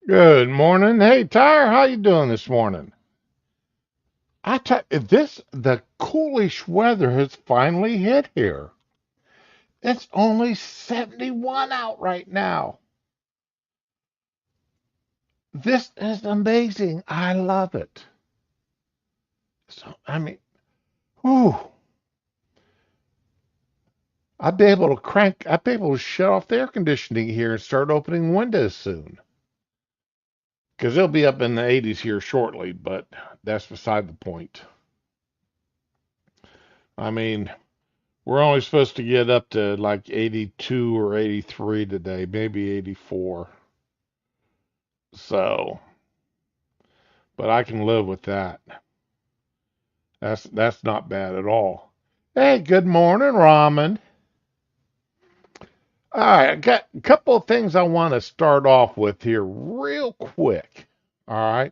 Good morning. Hey, Tyre, how you doing this morning? The coolish weather has finally hit here. It's only 71 out right now. This is amazing. I love it. Whew, I'd be able to shut off the air conditioning here and start opening windows soon. Because it'll be up in the 80s here shortly, but that's beside the point. I mean, we're only supposed to get up to like 82 or 83 today, maybe 84. So, but I can live with that. That's not bad at all. Hey, good morning, Ramen. All right, I got a couple of things I want to start off with here real quick. All right.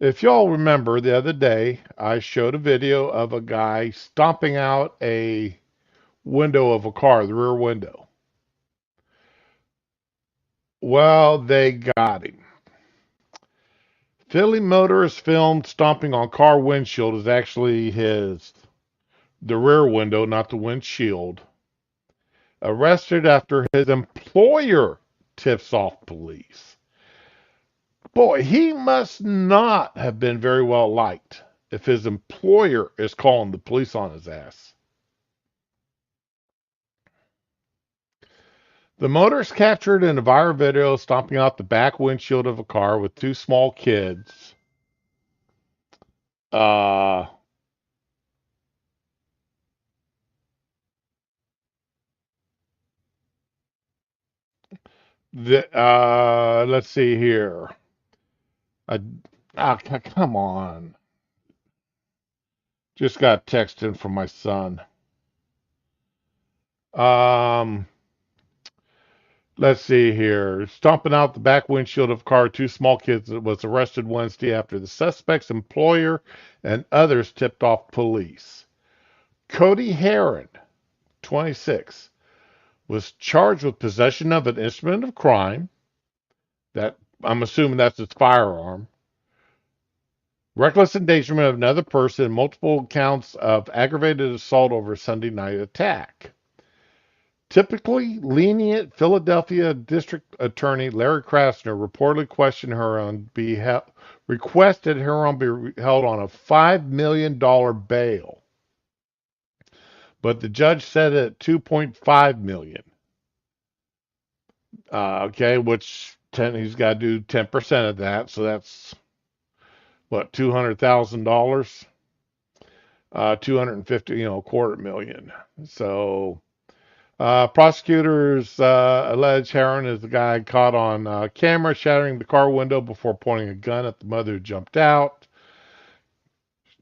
If y'all remember the other day, I showed a video of a guy stomping out a window of a car, the rear window. Well, they got him. Philly motorist filmed stomping on car windshield is actually the rear window, not the windshield. Arrested after his employer tips off police. Boy, he must not have been very well liked if his employer is calling the police on his ass. The motorist captured in a viral video stomping out the back windshield of a car with two small kids. Uh, let's see here. Uh, Come on. Just got texting from my son. Um, let's see here. Stomping out the back windshield of a car, two small kids was arrested Wednesday after the suspect's employer and others tipped off police. Cody Heron, 26, was charged with possession of an instrument of crime. That I'm assuming that's his firearm. Reckless endangerment of another person, and multiple counts of aggravated assault over a Sunday night attack. Typically lenient Philadelphia District Attorney Larry Krasner reportedly requested Heron be held on a $5 million bail, but the judge set it at 2.5 million. Okay, which he's got to do 10% of that, so that's what, $200,000, 250, a quarter million. So prosecutors allege Heron is the guy caught on camera shattering the car window before pointing a gun at the mother who jumped out.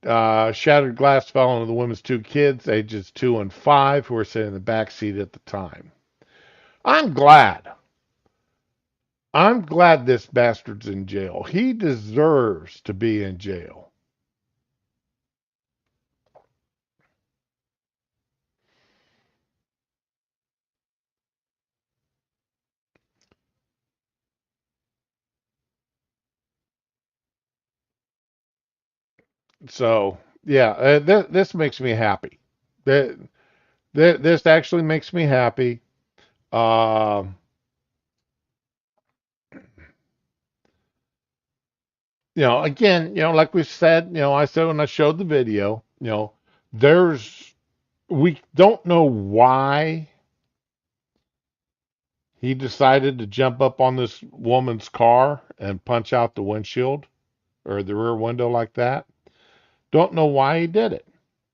Shattered glass fell on the woman's two kids, ages 2 and 5, who were sitting in the back seat at the time. I'm glad. I'm glad this bastard's in jail. He deserves to be in jail. So, yeah, this makes me happy. Th- this actually makes me happy. Uh, again, like we said, I said when I showed the video, there's, we don't know why he decided to jump up on this woman's car and punch out the windshield or the rear window like that. Don't know why he did it.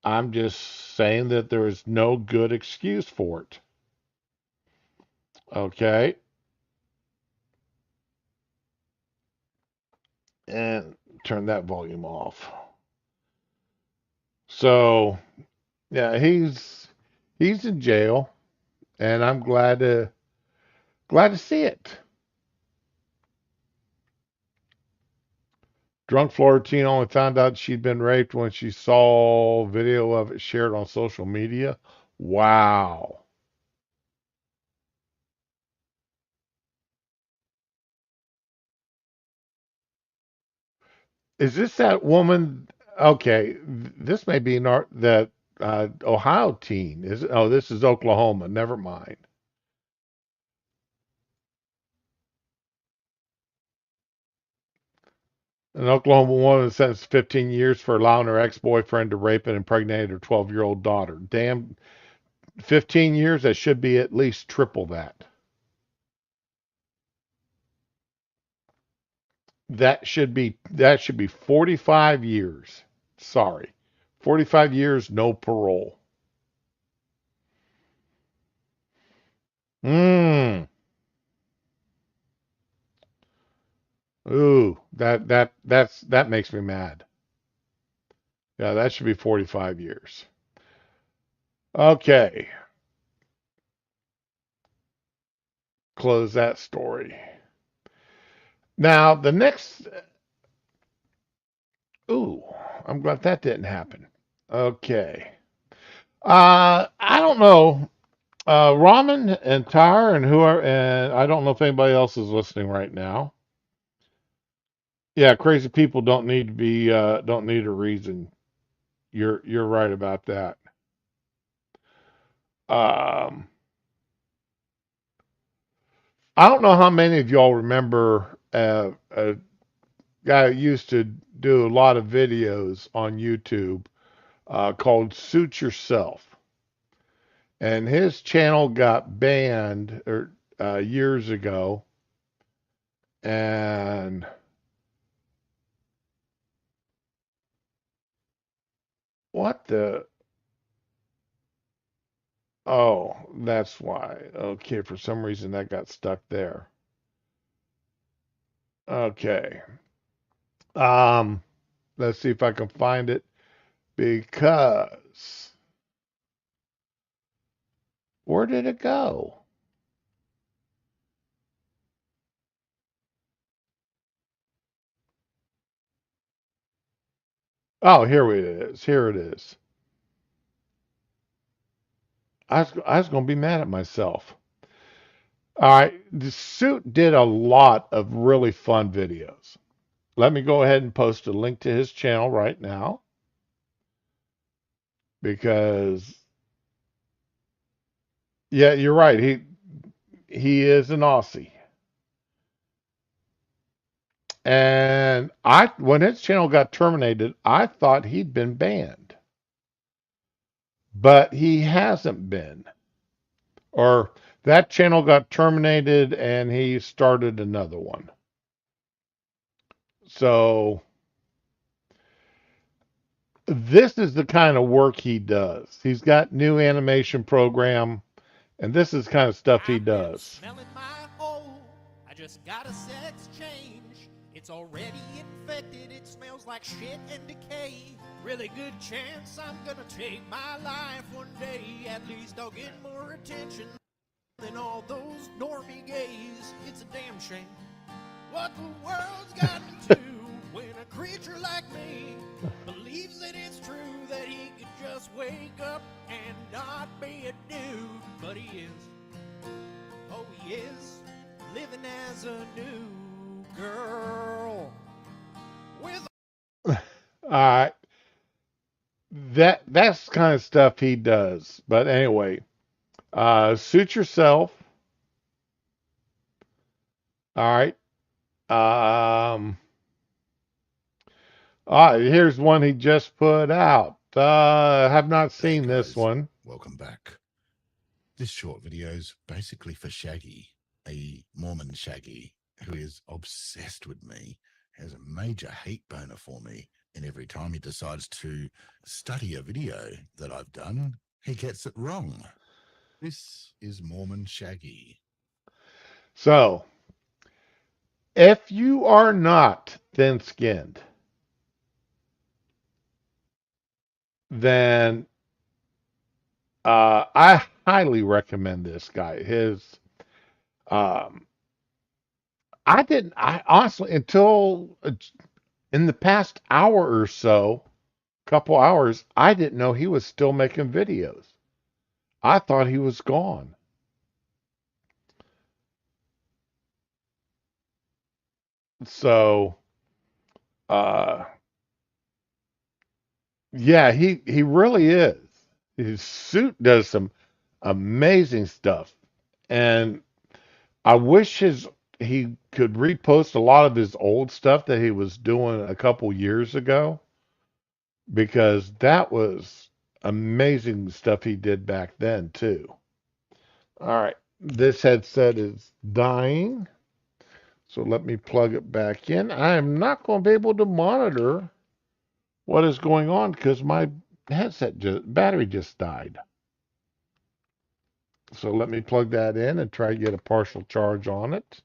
I'm just saying that there is no good excuse for it. Okay. And turn that volume off. So, yeah, he's in jail and I'm glad to see it. Drunk Florentine only found out she'd been raped when she saw video of it shared on social media. Wow. Is this that woman? Okay, this may be that Ohio teen. Is Oh, this is Oklahoma. Never mind. An Oklahoma woman sentenced 15 years for allowing her ex-boyfriend to rape and impregnate her 12-year-old daughter. Damn, 15 years. That should be at least triple that. That should be 45 years. Sorry. 45 years, no parole. Mmm. Ooh, that makes me mad. Yeah, that should be 45 years. Okay, close that story. Now, the next, ooh, I'm glad that didn't happen. Okay. I don't know. Ramen and Tyre and who are, and I don't know if anybody else is listening right now. Yeah, crazy people don't need a reason. You're right about that. Um, I don't know how many of y'all remember a guy who used to do a lot of videos on YouTube called Suit Yourself, and his channel got banned years ago, and what the oh, that's why. Okay, for some reason that got stuck there. Okay. Um, let's see if I can find it because where did it go? Oh, here it is. Here it is. I was going to be mad at myself. All right, the suit did a lot of really fun videos. Let me go ahead and post a link to his channel right now because yeah, you're right. He is an Aussie. And I when his channel got terminated, I thought he'd been banned. But he hasn't been. Or that channel got terminated and he started another one. So this is the kind of work he does. He's got new animation program, and this is the kind of stuff he I've been does. smelling my hole. I just got a sex change. It's already infected. It smells like shit and decay. Really good chance I'm gonna take my life one day. At least I'll get more attention than all those normie gays. It's a damn shame what the world's gotten to when a creature like me believes that it's true that he could just wake up and not be a dude, but he is. Oh, he is living as a new girl with. Uh, that's the kind of stuff he does. But anyway, suit yourself. All right. Um, here's one he just put out. Have not Hey seen this guys, one. welcome back. This short video is basically for Shaggy, a Mormon Shaggy who is obsessed with me, has a major hate boner for me, and every time he decides to study a video that I've done, he gets it wrong. This is Mormon Shaggy. So, if you are not thin-skinned, then I highly recommend this guy. Um, I honestly, until in the past hour or so, couple hours, I didn't know he was still making videos. I thought he was gone. So, Uh, yeah, he really is. His suit does some amazing stuff, and I wish his he could repost a lot of his old stuff that he was doing a couple years ago because that was amazing stuff he did back then too. All right, this headset is dying, so let me plug it back in. I am not going to be able to monitor what is going on because my battery just died. So let me plug that in and try to get a partial charge on it.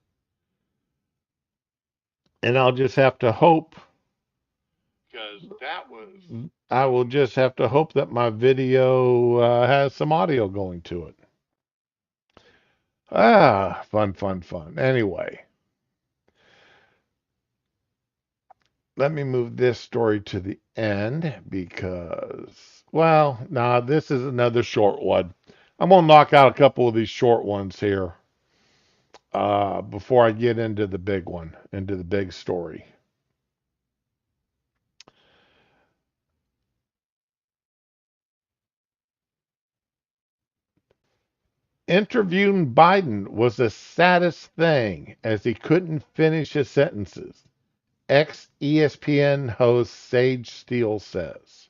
And I'll just have to hope because I will just have to hope that my video has some audio going to it. Fun, fun, fun. Anyway, let me move this story to the end because, well, nah, this is another short one. I'm going to knock out a couple of these short ones here before I get into the big one, into the big story. Interviewing Biden was the saddest thing as he couldn't finish his sentences. Ex ESPN host Sage Steele says.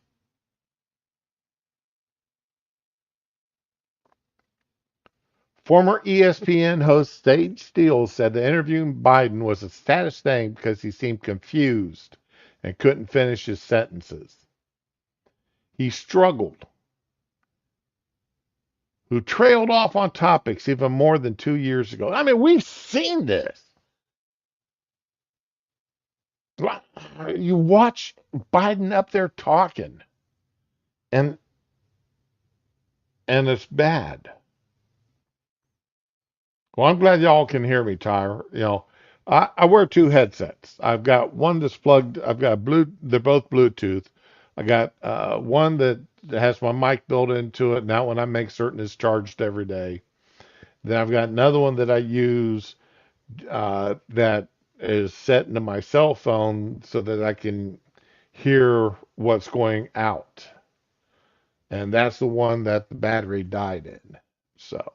Former ESPN host Sage Steele said that interviewing Biden was the saddest thing because he seemed confused and couldn't finish his sentences. He struggled, who trailed off on topics even more than 2 years ago. I mean, we've seen this. You watch Biden up there talking, and it's bad. Well, I'm glad y'all can hear me, Tyre. I wear two headsets. I've got one that's plugged. I've got blue. They're both Bluetooth. I got one that has my mic built into it. Now, when I make certain it's charged every day. Then I've got another one that I use that is set into my cell phone so that I can hear what's going out. And that's the one that the battery died in. So.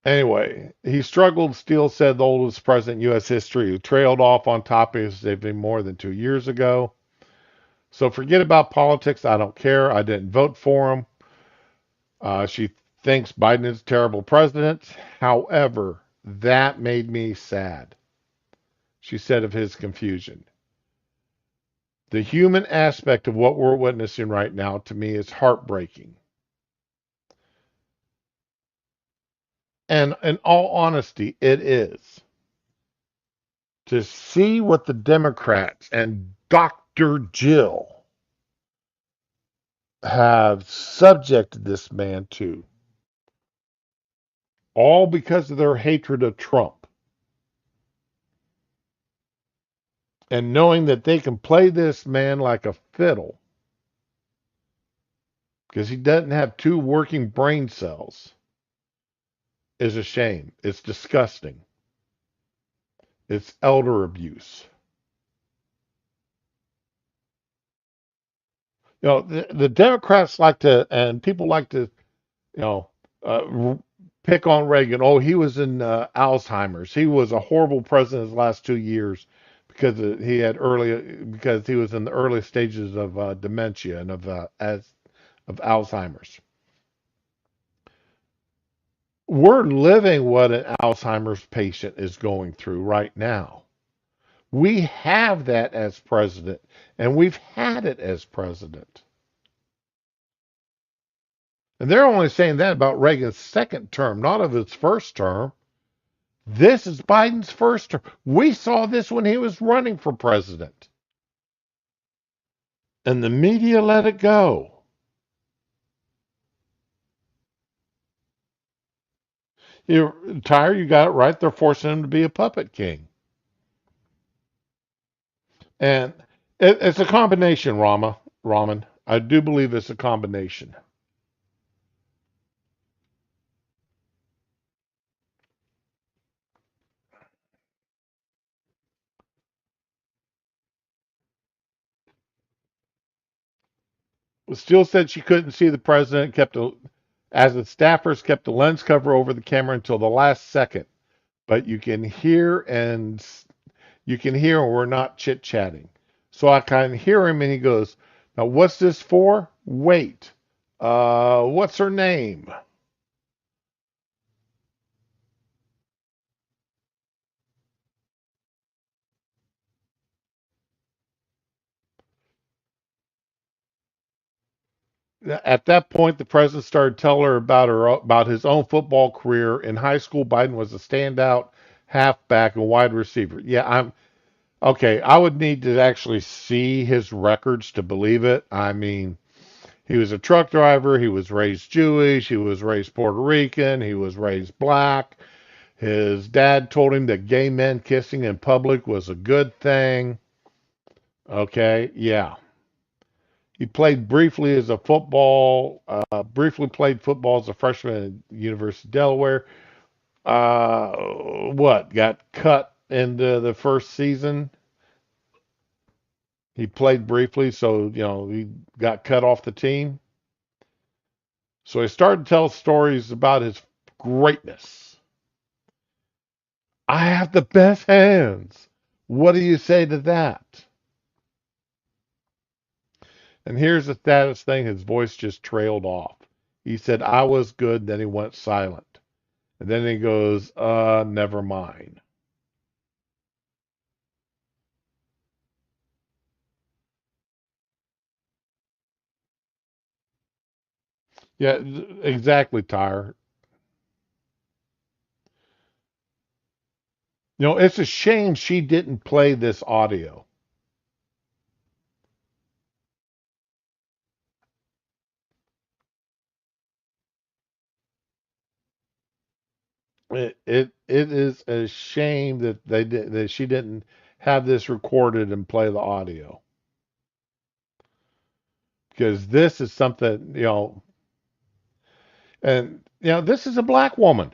Anyway, he struggled, Steele said, the oldest president in U.S. history who trailed off on topics they've been more than 2 years ago. So forget about politics. I don't care. I didn't vote for him. She thinks Biden is a terrible president. However, that made me sad, she said of his confusion. The human aspect of what we're witnessing right now to me is heartbreaking. And in all honesty, it is. To see what the Democrats and Dr. Jill have subjected this man to, all because of their hatred of Trump. And knowing that they can play this man like a fiddle because he doesn't have two working brain cells is a shame. It's disgusting. It's elder abuse. The Democrats like to, and people like to, you know, pick on Reagan. Oh, he was in Alzheimer's. He was a horrible president his last 2 years because because he was in the early stages of dementia and of Alzheimer's. We're living what an Alzheimer's patient is going through right now. We have that as president, and we've had it as president. And they're only saying that about Reagan's second term, not of his first term. This is Biden's first term. We saw this when he was running for president. And the media let it go. Tyre, you got it right. They're forcing him to be a puppet king. And it's a combination, Raman. I do believe it's a combination. Steele said she couldn't see the president. As the staffers kept the lens cover over the camera until the last second. But you can hear we're not chit chatting. So I can hear him, and he goes, "Now what's this for? Wait, what's her name?" At that point, the president started telling her about his own football career. In high school, Biden was a standout halfback and wide receiver. Yeah, I'm okay. I would need to actually see his records to believe it. I mean, he was a truck driver. He was raised Jewish. He was raised Puerto Rican. He was raised black. His dad told him that gay men kissing in public was a good thing. Okay, yeah. He played briefly played football as a freshman at University of Delaware. Got cut into the first season. He played briefly, so, he got cut off the team. So he started to tell stories about his greatness. I have the best hands. What do you say to that? And here's the saddest thing, his voice just trailed off. He said, I was good, then he went silent. And then he goes, never mind. Yeah, exactly, Tyre. It's a shame she didn't play this audio. It is a shame that she didn't have this recorded and play the audio, because this is something, and this is a black woman.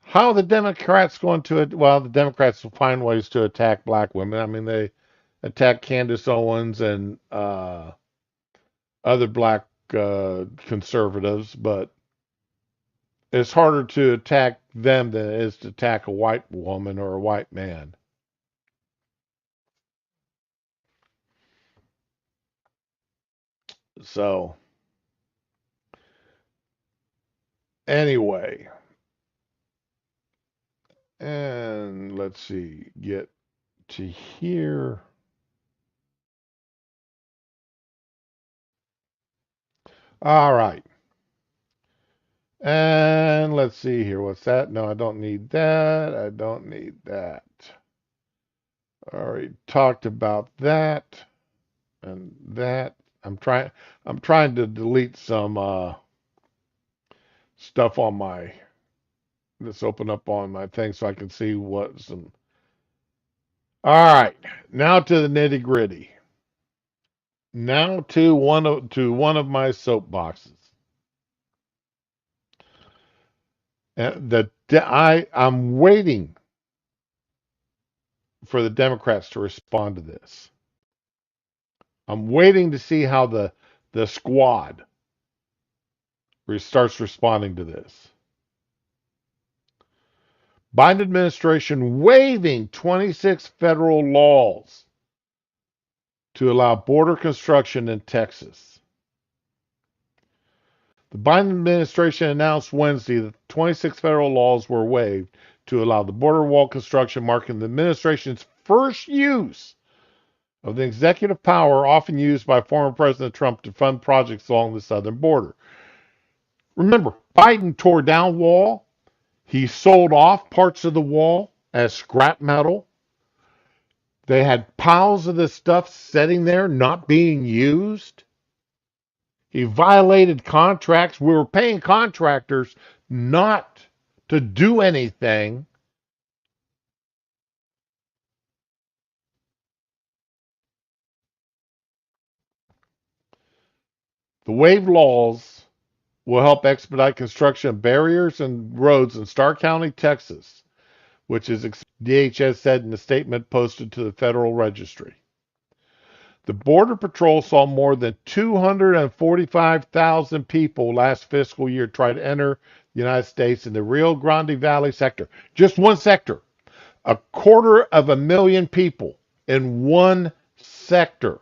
How are the Democrats going to it? Well, the Democrats will find ways to attack black women. I mean, they attack Candace Owens and other black conservatives, but it's harder to attack them than it is to attack a white woman or a white man. So, anyway, and let's see, get to here. All right. And let's see here. What's that? No, I don't need that. I don't need that. Already talked about that and that. I'm trying to delete some stuff on my let's open up on my thing so I can see what some. All right. Now to the nitty-gritty. Now to one of my soapboxes. And I'm waiting for the Democrats to respond to this. I'm waiting to see how the squad starts responding to this. Biden administration waiving 26 federal laws to allow border construction in Texas. The Biden administration announced Wednesday that 26 federal laws were waived to allow the border wall construction, marking the administration's first use of the executive power often used by former President Trump to fund projects along the southern border. Remember, Biden tore down wall. He sold off parts of the wall as scrap metal. They had piles of this stuff sitting there not being used. He violated contracts. We were paying contractors not to do anything. The waive laws will help expedite construction of barriers and roads in Starr County, Texas, which is DHS said in a statement posted to the Federal Registry. The Border Patrol saw more than 245,000 people last fiscal year try to enter the United States in the Rio Grande Valley sector. Just one sector. 250,000 people in one sector.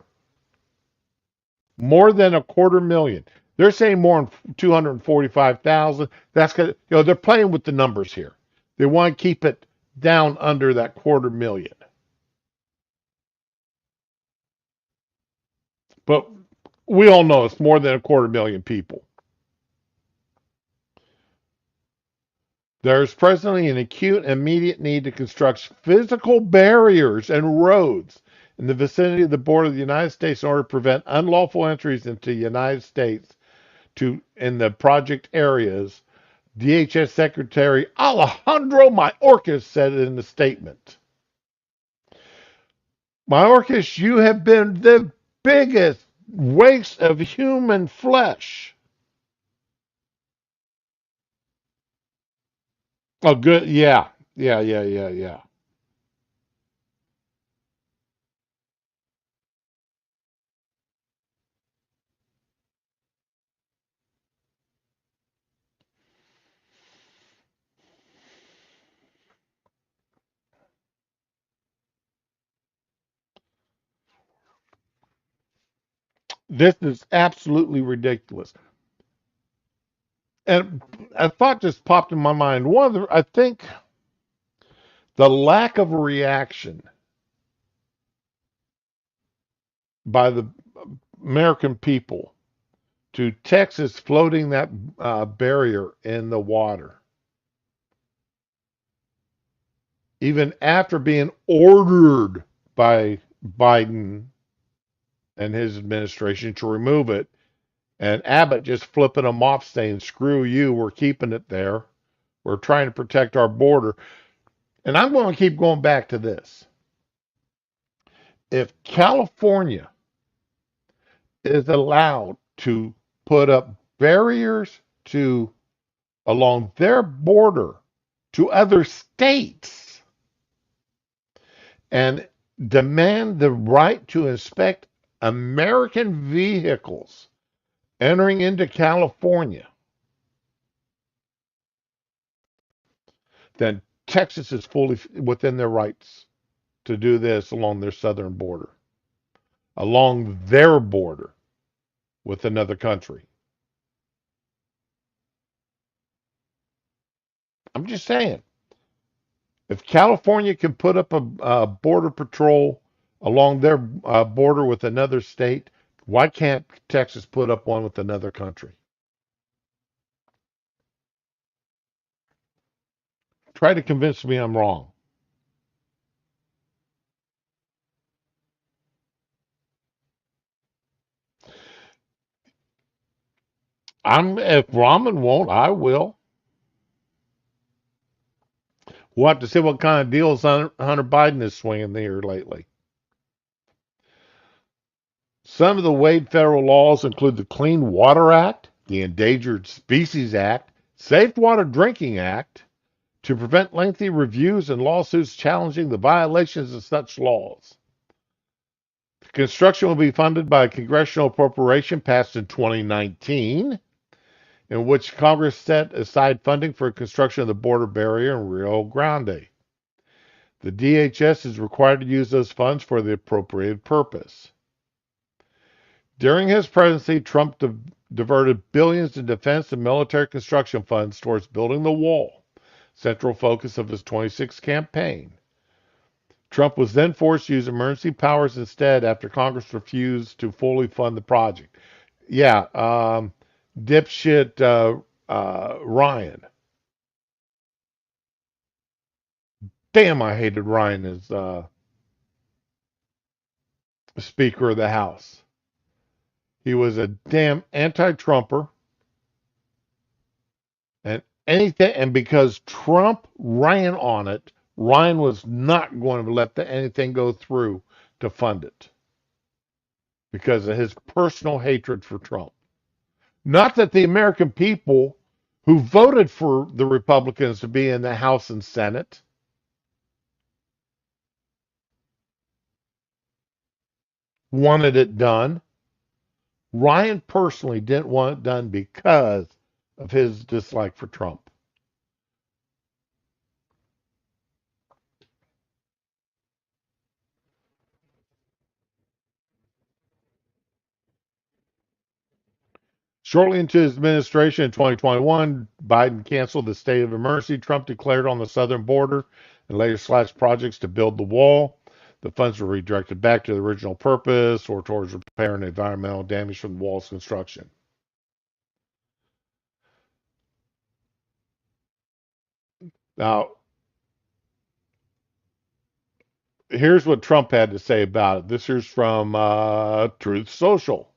More than 250,000. They're saying more than 245,000. That's because they're playing with the numbers here. They want to keep it down under that 250,000. But we all know it's more than 250,000 people. There's presently an acute and immediate need to construct physical barriers and roads in the vicinity of the border of the United States in order to prevent unlawful entries into the United States in the project areas. DHS Secretary Alejandro Mayorkas said it in the statement. Mayorkas, you have been the biggest waste of human flesh. Oh, good. Yeah. Yeah. This is absolutely ridiculous. And a thought just popped in my mind. I think the lack of reaction by the American people to Texas floating that barrier in the water, even after being ordered by Biden and his administration to remove it, and Abbott just flipping them off saying, screw you, we're keeping it there. We're trying to protect our border. And I'm going to keep going back to this. If California is allowed to put up barriers to along their border to other states and demand the right to inspect American vehicles entering into California, then Texas is fully within their rights to do this along their southern border, along their border with another country. I'm just saying, if California can put up a border patrol along their border with another state, why can't Texas put up one with another country? Try to convince me I'm wrong. If Ramen won't, I will. We'll have to see what kind of deals Hunter Biden is swinging here lately. Some of the Wade federal laws include the Clean Water Act, the Endangered Species Act, Safe Water Drinking Act, to prevent lengthy reviews and lawsuits challenging the violations of such laws. The construction will be funded by a congressional appropriation passed in 2019, in which Congress set aside funding for construction of the border barrier in Rio Grande. The DHS is required to use those funds for the appropriated purpose. During his presidency, Trump diverted billions in defense and military construction funds towards building the wall, central focus of his 26th campaign. Trump was then forced to use emergency powers instead after Congress refused to fully fund the project. Yeah, dipshit Ryan. Damn, I hated Ryan as Speaker of the House. He was a damn anti-Trumper, and anything, and because Trump ran on it, Ryan was not going to let anything go through to fund it because of his personal hatred for Trump. Not that the American people who voted for the Republicans to be in the House and Senate wanted it done. Ryan personally didn't want it done because of his dislike for Trump. Shortly into his administration in 2021, Biden canceled the state of emergency Trump declared on the southern border and later slashed projects to build the wall. The funds were redirected back to the original purpose or towards repairing environmental damage from the wall's construction. Now, here's what Trump had to say about it. This is from Truth Social.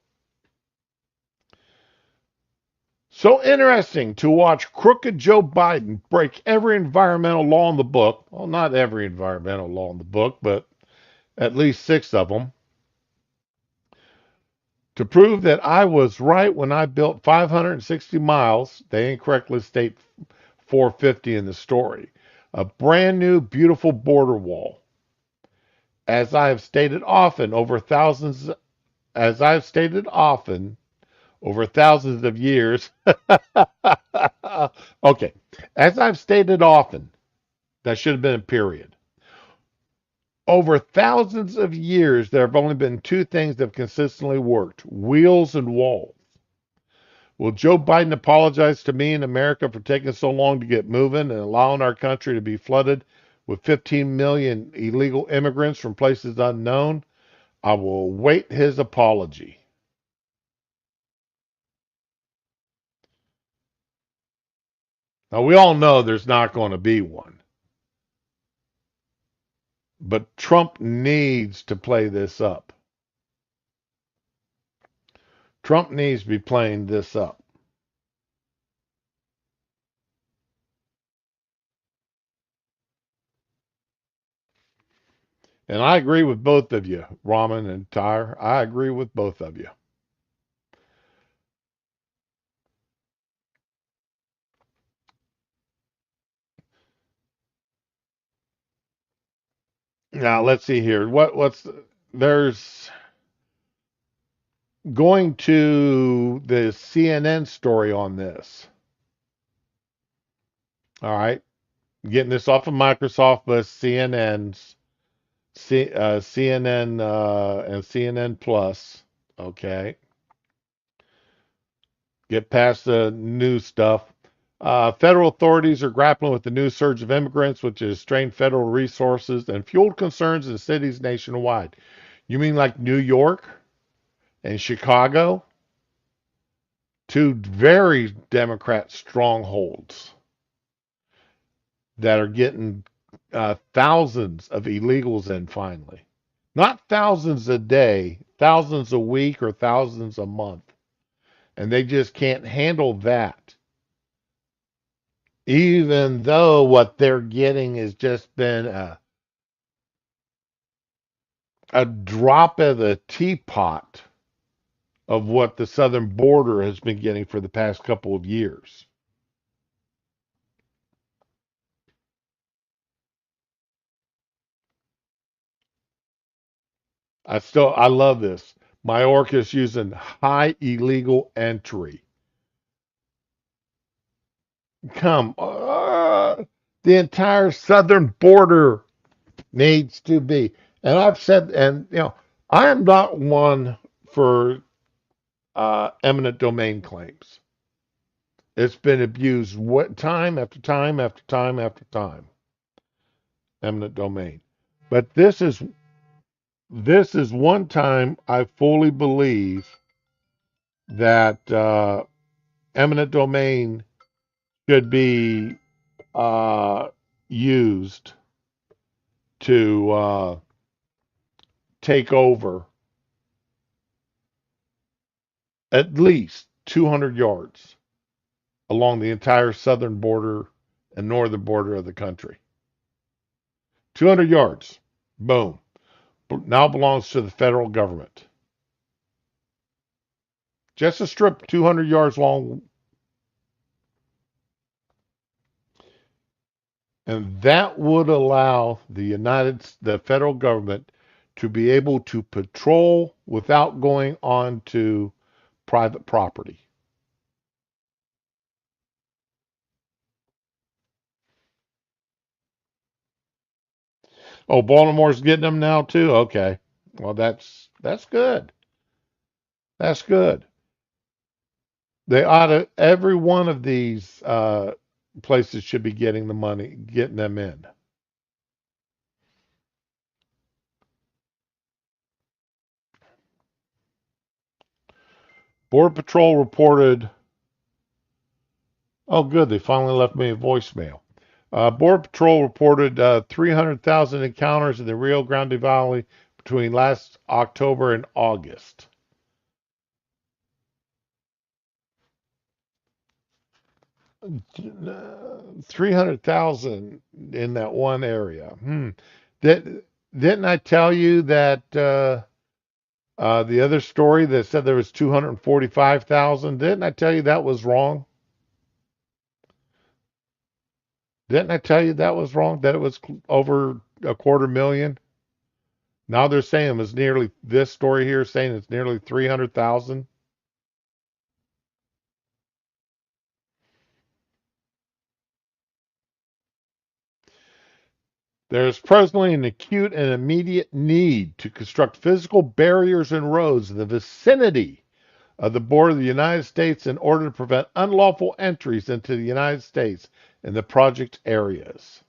So interesting to watch crooked Joe Biden break every environmental law in the book. Well, not every environmental law in the book, but at least 6 of them. To prove that I was right when I built 560 miles, they incorrectly state 450 in the story, a brand new, beautiful border wall. As I have stated often over thousands, as I've stated often over thousands of years. Okay, as I've stated often, that should have been a period. Over thousands of years, there have only been 2 things that have consistently worked: wheels and walls. Will Joe Biden apologize to me and America for taking so long to get moving and allowing our country to be flooded with 15 million illegal immigrants from places unknown? I will await his apology. Now, we all know there's not going to be one, but Trump needs to play this up. Trump needs to be playing this up. And I agree with both of you, Raman and Tyre. I agree with both of you. Now let's see here. There's going to the CNN story on this. All right, getting this off of Microsoft, but CNN and CNN Plus. Okay, get past the new stuff. Federal authorities are grappling with the new surge of immigrants, which has strained federal resources and fueled concerns in cities nationwide. You mean like New York and Chicago? 2 very Democrat strongholds that are getting thousands of illegals in finally. Not thousands a day, thousands a week, or thousands a month. And they just can't handle that. Even though what they're getting has just been a drop of the teapot of what the southern border has been getting for the past couple of years. I love this. Mayorkas using high illegal entry. The entire southern border needs to be. And I've said, and I am not one for eminent domain claims. It's been abused time after time after time after time. Eminent domain, but this is one time I fully believe that eminent domain should be used to take over at least 200 yards along the entire southern border and northern border of the country. 200 yards. Boom. Now belongs to the federal government. Just a strip 200 yards long. And that would allow the federal government to be able to patrol without going on to private property. Oh, Baltimore's getting them now too. Okay, well that's good. That's good. They ought to. Every one of these places should be getting the money, getting them in. Border Patrol reported. Oh, good. They finally left me a voicemail. Border Patrol reported 300,000 encounters in the Rio Grande Valley between last October and August. 300,000 in that one area. Did, didn't I tell you that the other story that said there was 245,000? Didn't I tell you that was wrong? Didn't I tell you that was wrong? That it was over a quarter million? Now they're saying it was nearly, this story here is saying it's nearly 300,000. There's presently an acute and immediate need to construct physical barriers and roads in the vicinity of the border of the United States in order to prevent unlawful entries into the United States in the project areas.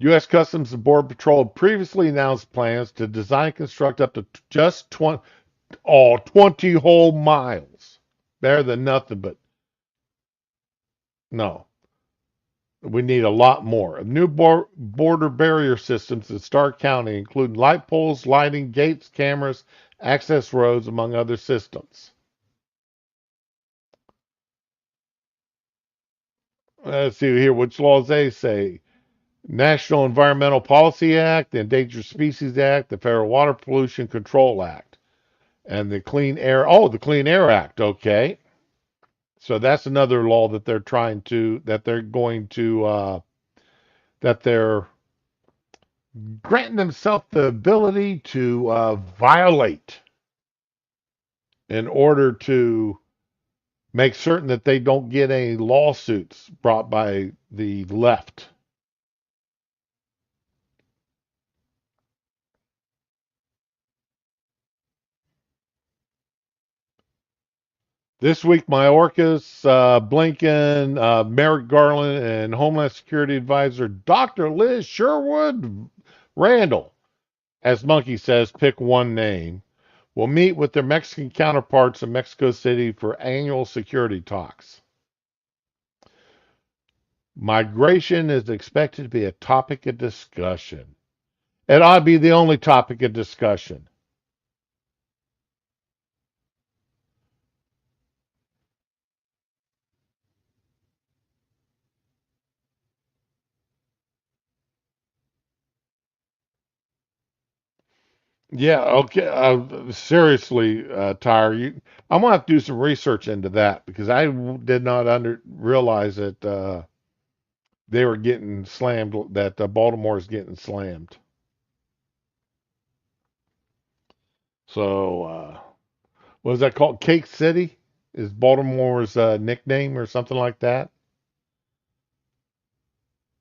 U.S. Customs and Border Patrol previously announced plans to design and construct up to just 20 whole miles. Better than nothing, but no. We need a lot more. New border barrier systems in Stark County, including light poles, lighting, gates, cameras, access roads, among other systems. Let's see here, which laws they say. National Environmental Policy Act, the Endangered Species Act, the Federal Water Pollution Control Act, and the Clean Air. Oh, the Clean Air Act. Okay, so that's another law that they're trying to that they're granting themselves the ability to violate in order to make certain that they don't get any lawsuits brought by the left. This week, Mayorkas, Blinken, Merrick Garland, and Homeland Security Advisor Dr. Liz Sherwood Randall, as Monkey says, pick one name, will meet with their Mexican counterparts in Mexico City for annual security talks. Migration is expected to be a topic of discussion. It ought to be the only topic of discussion. Yeah, okay. Seriously, Tyre, I'm gonna have to do some research into that because I did not realize that they were getting slammed. That Baltimore is getting slammed. So, what is that called? Cake City is Baltimore's nickname or something like that.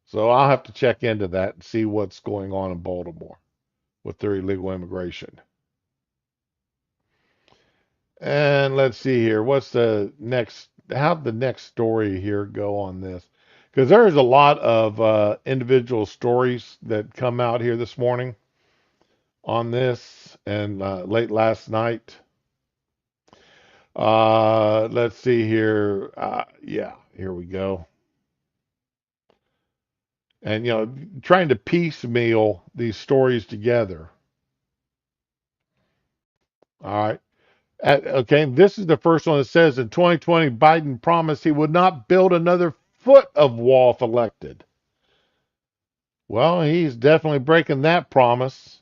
So I'll have to check into that and see what's going on in Baltimore with their illegal immigration. And let's see here. What's the next? How'd the next story here go on this? Because there's a lot of individual stories that come out here this morning on this and late last night. Let's see here. Yeah, here we go. And, trying to piecemeal these stories together. All right. Okay, this is the first one that says in 2020, Biden promised he would not build another foot of wall if elected. Well, he's definitely breaking that promise.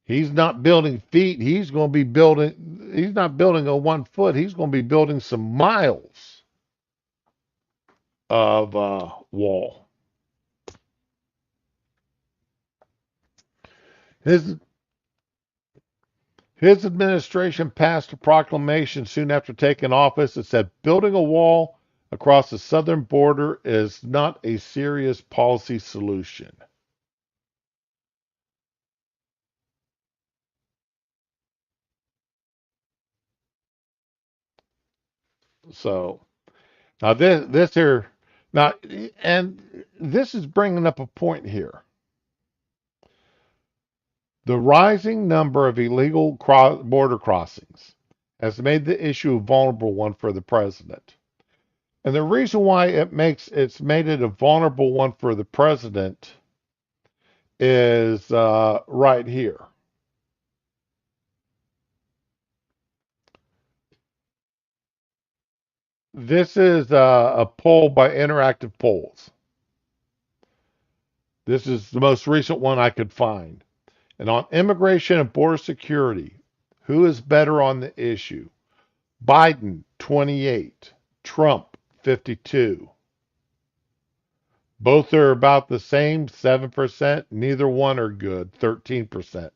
He's not building feet. He's not building a 1 foot. He's going to be building some miles. of wall. His his administration passed a proclamation soon after taking office that said building a wall across the southern border is not a serious policy solution. So now this here now and this is bringing up a point here. The rising number of illegal border crossings has made the issue a vulnerable one for the president. And the reason why it's made it a vulnerable one for the president is right here. This is a poll by Interactive Polls. This is the most recent one I could find. And on immigration and border security, who is better on the issue? Biden, 28. Trump, 52. Both are about the same, 7%. Neither one are good, 13%.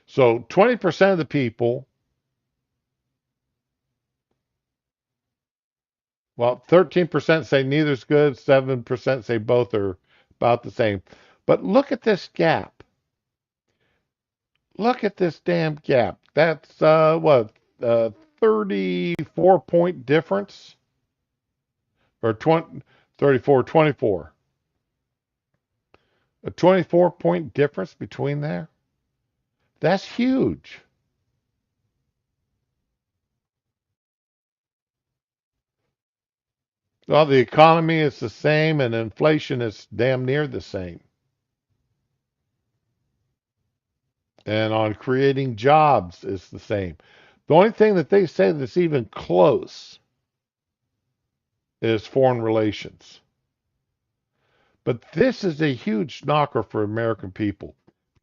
So 20% of the people, well, 13% say neither's good, 7% say both are about the same. But look at this gap. Look at this damn gap. That's what, 34-point difference? Or 20, 34, 24. A 24-point difference between there? That's huge. Well, the economy is the same and inflation is damn near the same. And on creating jobs is the same. The only thing that they say that's even close is foreign relations. But this is a huge knocker for American people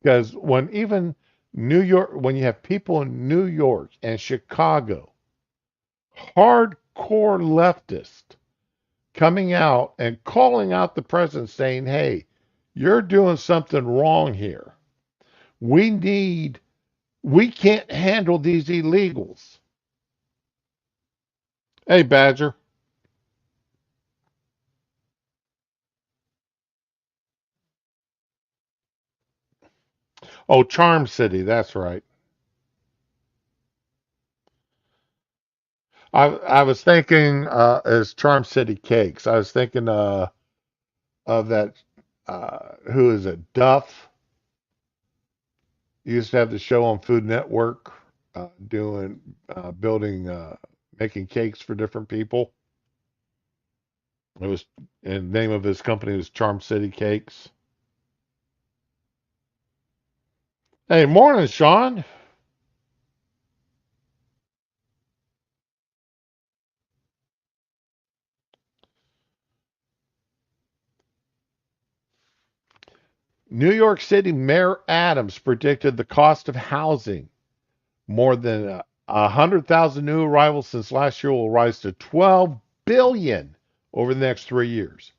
because when you have people in New York and Chicago, hardcore leftists coming out and calling out the president saying, hey, you're doing something wrong here. We need, we can't handle these illegals. Hey, Badger. Oh, Charm City. That's right. I was thinking as Charm City Cakes. I was thinking of that. Who is it? Duff used to have the show on Food Network, doing building, making cakes for different people. It was, and the name of his company was Charm City Cakes. Hey, morning, Sean. New York City Mayor Adams predicted the cost of housing more than 100,000 new arrivals since last year will rise to 12 billion over the next 3 years.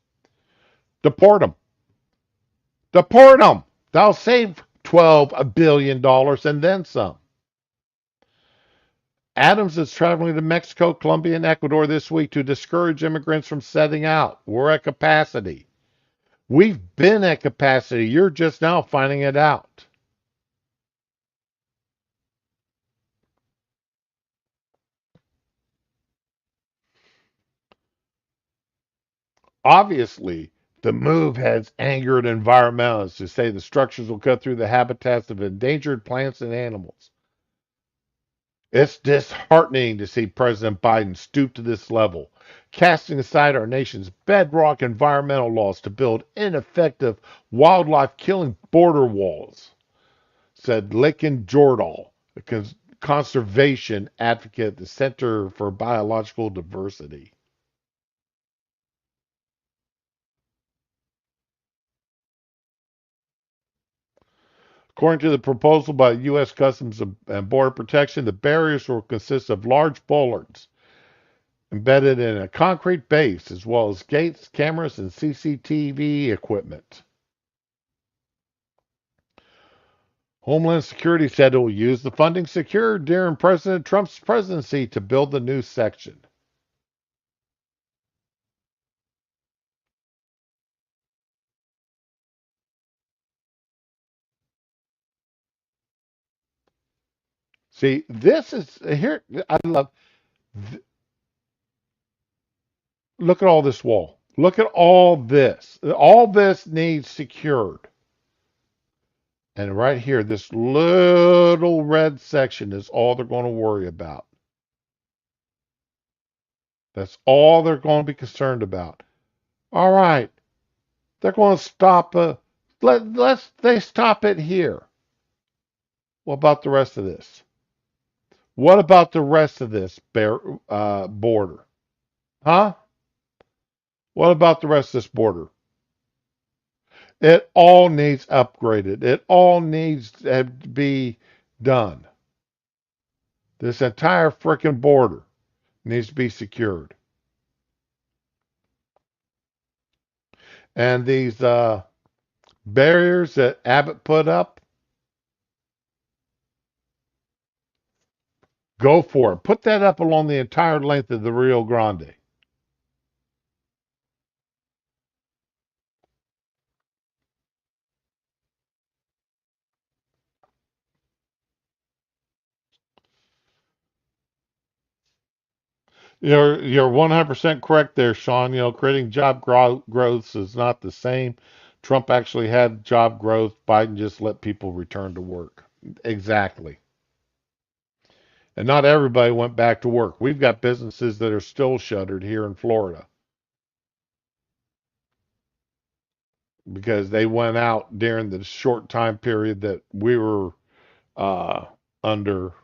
Deport them. Deport them. They'll save $12 billion and then some. Adams is traveling to Mexico, Colombia, and Ecuador this week to discourage immigrants from setting out. We're at capacity. We've been at capacity. You're just now finding it out. Obviously, the move has angered environmentalists who say the structures will cut through the habitats of endangered plants and animals. It's disheartening to see President Biden stoop to this level, casting aside our nation's bedrock environmental laws to build ineffective wildlife killing border walls, said Lakin Jordahl, a conservation advocate at the Center for Biological Diversity. According to the proposal by U.S. Customs and Border Protection, the barriers will consist of large bollards embedded in a concrete base, as well as gates, cameras, and CCTV equipment. Homeland Security said it will use the funding secured during President Trump's presidency to build the new section. See, this is here. I love. Look at all this wall. Look at all this. All this needs secured. And right here, this little red section is all they're going to worry about. That's all they're going to be concerned about. All right, they're going to stop. They stop it here. What about the rest of this? What about the rest of this border? Huh? What about the rest of this border? It all needs upgraded. It all needs to be done. This entire freaking border needs to be secured. And these barriers that Abbott put up, go for it. Put that up along the entire length of the Rio Grande. You're 100% correct there, Sean. Creating job growth is not the same. Trump actually had job growth. Biden just let people return to work. Exactly. And not everybody went back to work. We've got businesses that are still shuttered here in Florida because they went out during the short time period that we were uh, under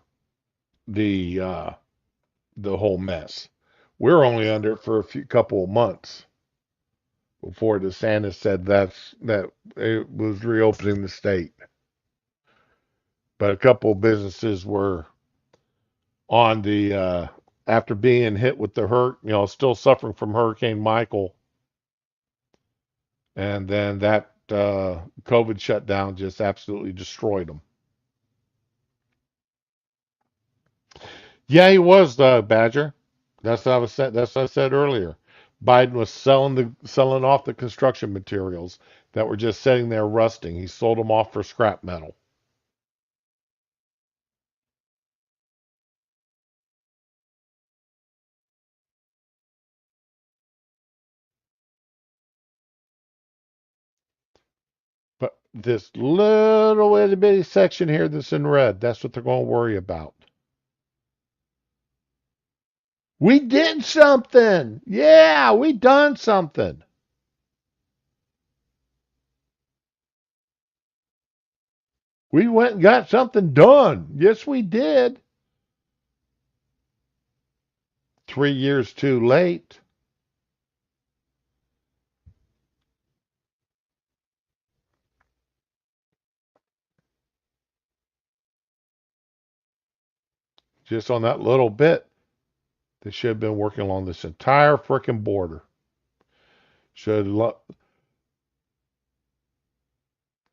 the the whole mess. We're only under it for a couple of months before DeSantis said that it was reopening the state. But a couple of businesses were on the after being hit with the still suffering from Hurricane Michael, and then that COVID shutdown just absolutely destroyed them. Yeah, he was the Badger. That's what I was said. That's what I said earlier. Biden was selling off the construction materials that were just sitting there rusting. He sold them off for scrap metal. But this little itty bitty section here that's in red, that's what they're going to worry about. We did something. Yeah, we done something. We went and got something done. Yes, we did. 3 years too late. Just on that little bit. They should have been working along this entire freaking border. Should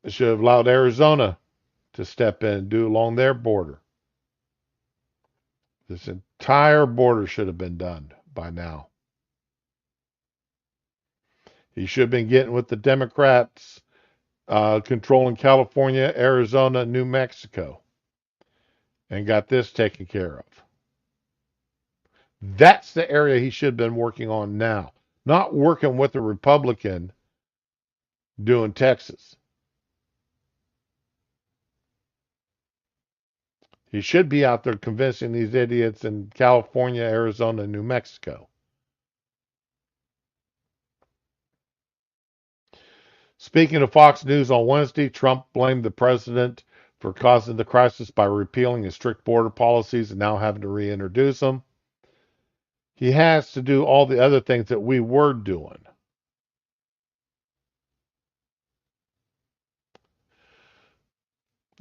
should have allowed Arizona to step in and do along their border. This entire border should have been done by now. He should have been getting with the Democrats controlling California, Arizona, New Mexico, and got this taken care of. That's the area he should have been working on now, not working with a Republican doing Texas. He should be out there convincing these idiots in California, Arizona, New Mexico. Speaking of Fox News on Wednesday, Trump blamed the president for causing the crisis by repealing his strict border policies and now having to reintroduce them. He has to do all the other things that we were doing.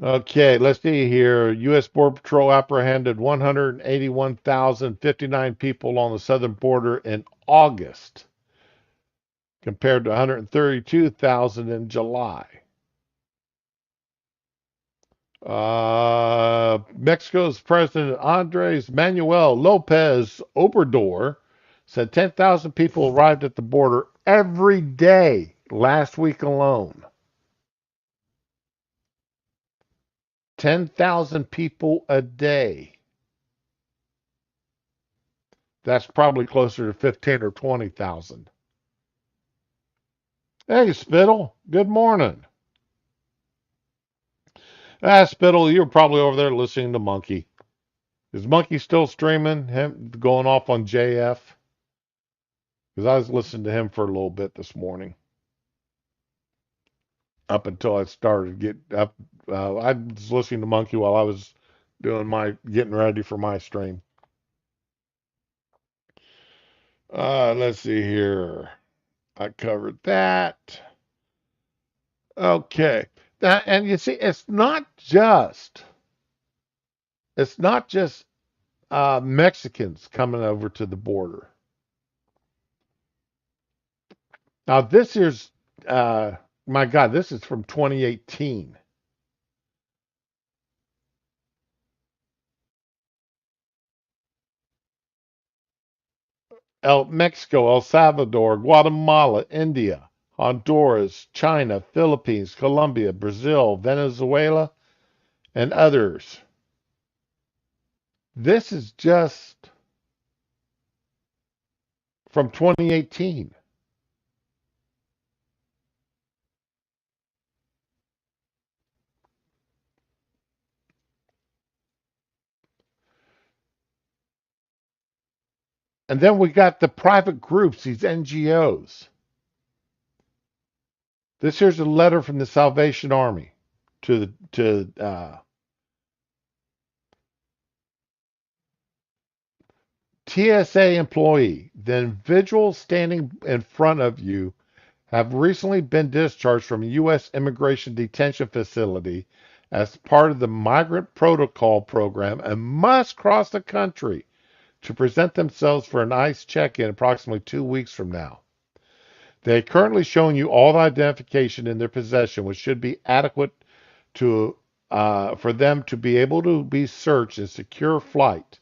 Okay, let's see here. U.S. Border Patrol apprehended 181,059 people on the southern border in August, compared to 132,000 in July. Mexico's President Andres Manuel Lopez Obrador said 10,000 people arrived at the border every day last week alone. 10,000 people a day. That's probably closer to 15 or 20,000. Hey, Spittle. Good morning. Spittle, you're probably over there listening to Monkey. Is Monkey still streaming? Him going off on JF? Because I was listening to him for a little bit this morning, up until I started get up. I was listening to Monkey while I was doing my getting ready for my stream. Let's see here. I covered that. Okay. And you see, it's not just Mexicans coming over to the border. Now this here's my God, this is from 2018. Mexico, El Salvador, Guatemala, India, Honduras, China, Philippines, Colombia, Brazil, Venezuela, and others. This is just from 2018. And then we got the private groups, these NGOs. This here's a letter from the Salvation Army to TSA employee. The individuals standing in front of you have recently been discharged from a U.S. immigration detention facility as part of the Migrant Protocol Program and must cross the country to present themselves for an ICE check-in approximately 2 weeks from now. They are currently showing you all the identification in their possession, which should be adequate to for them to be able to be searched in secure flight.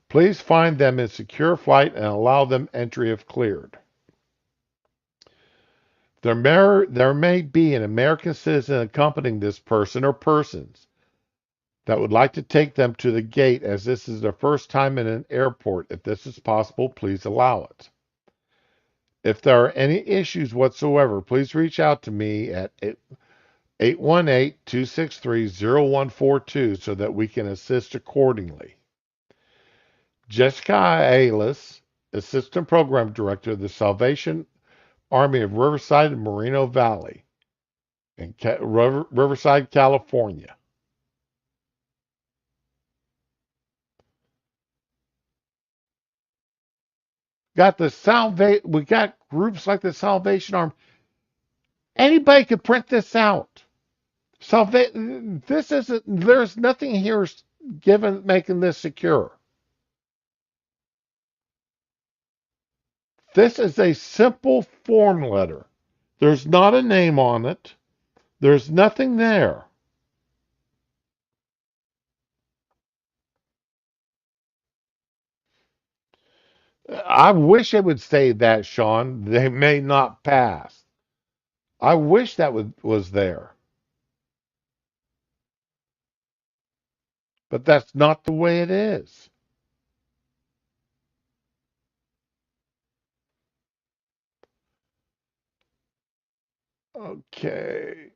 Please find them in secure flight and allow them entry if cleared. There may be an American citizen accompanying this person or persons that would like to take them to the gate as this is their first time in an airport. If this is possible, please allow it. If there are any issues whatsoever, please reach out to me at 818-263-0142 so that we can assist accordingly. Jessica Aylis, Assistant Program Director of the Salvation Army of Riverside and Moreno Valley in Riverside, California. We got groups like the Salvation Army. Anybody could print this out. This isn't. There's nothing here given making this secure. This is a simple form letter. There's not a name on it. There's nothing there. I wish it would say that, Sean. They may not pass. I wish that was there. But that's not the way it is. Okay.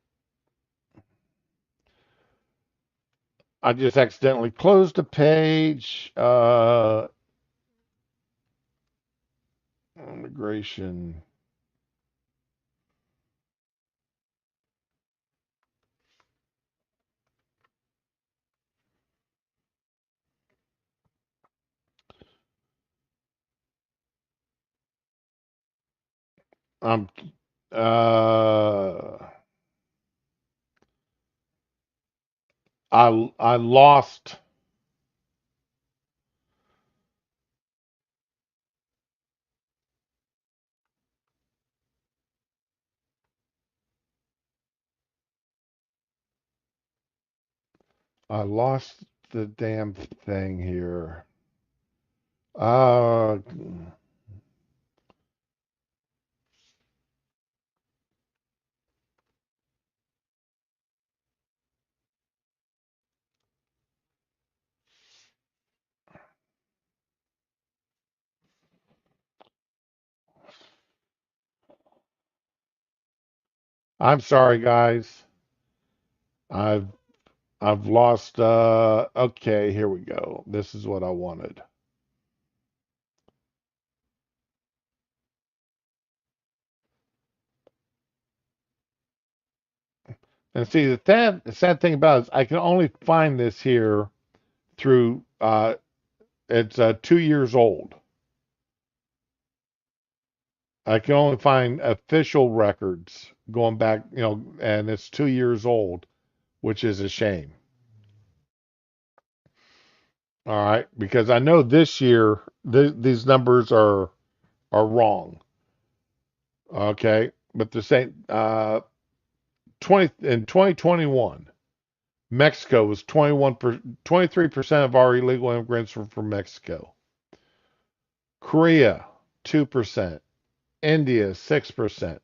I just accidentally closed the page. Immigration. Um. Uh. I lost I lost the damn thing here. Uh, I'm sorry, guys. I've I've lost. Okay, here we go. This is what I wanted. And see, the sad thing about it is I can only find this here through. It's 2 years old. I can only find official records going back, and it's 2 years old, which is a shame. All right, because I know this year these numbers are wrong. Okay, but the same 2021, Mexico was 23% of our illegal immigrants were from Mexico. Korea 2%, India 6%,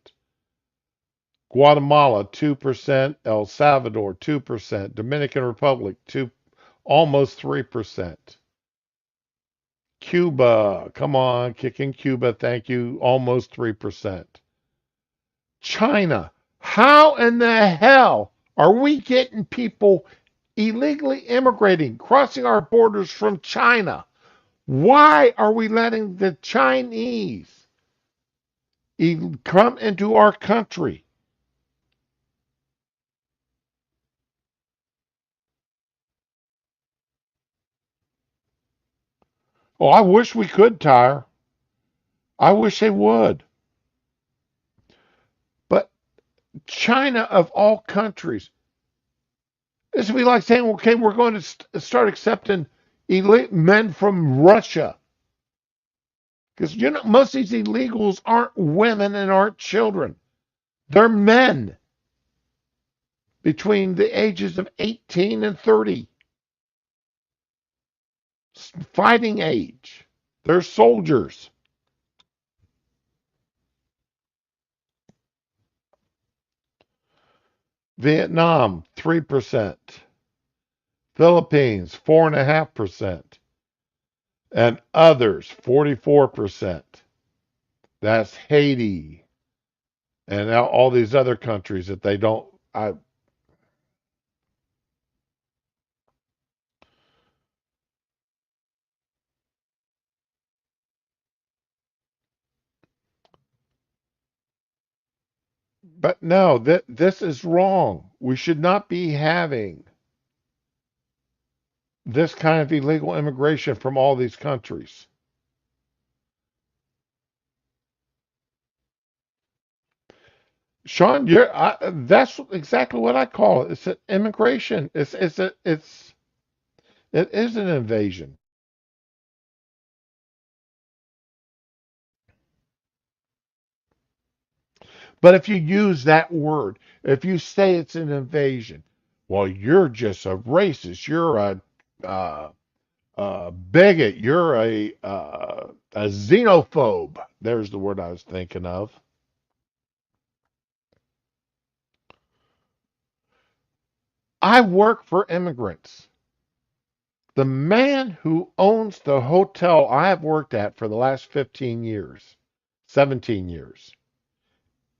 Guatemala 2%, El Salvador 2%, Dominican Republic 2 almost 3%. Cuba, come on, kicking Cuba, thank you, almost 3%. China, how in the hell are we getting people illegally immigrating, crossing our borders from China? Why are we letting the Chinese come into our country? Oh, I wish we could, Tyre. I wish they would. But China, of all countries, this would be like saying, okay, we're going to start accepting men from Russia. Because, most of these illegals aren't women and aren't children. They're men between the ages of 18 and 30, fighting age. They're soldiers. Vietnam, 3%. Philippines, 4.5%. And others, 44%. That's Haiti and all these other countries that they don't. But no, this is wrong. We should not be having this kind of illegal immigration from all these countries. Sean, that's exactly what I call it. It's an immigration. It is an invasion. But if you use that word, if you say it's an invasion, well, you're just a racist. You're a bigot. You're a xenophobe. There's the word I was thinking of. I work for immigrants. The man who owns the hotel I have worked at for the last 15 years, 17 years,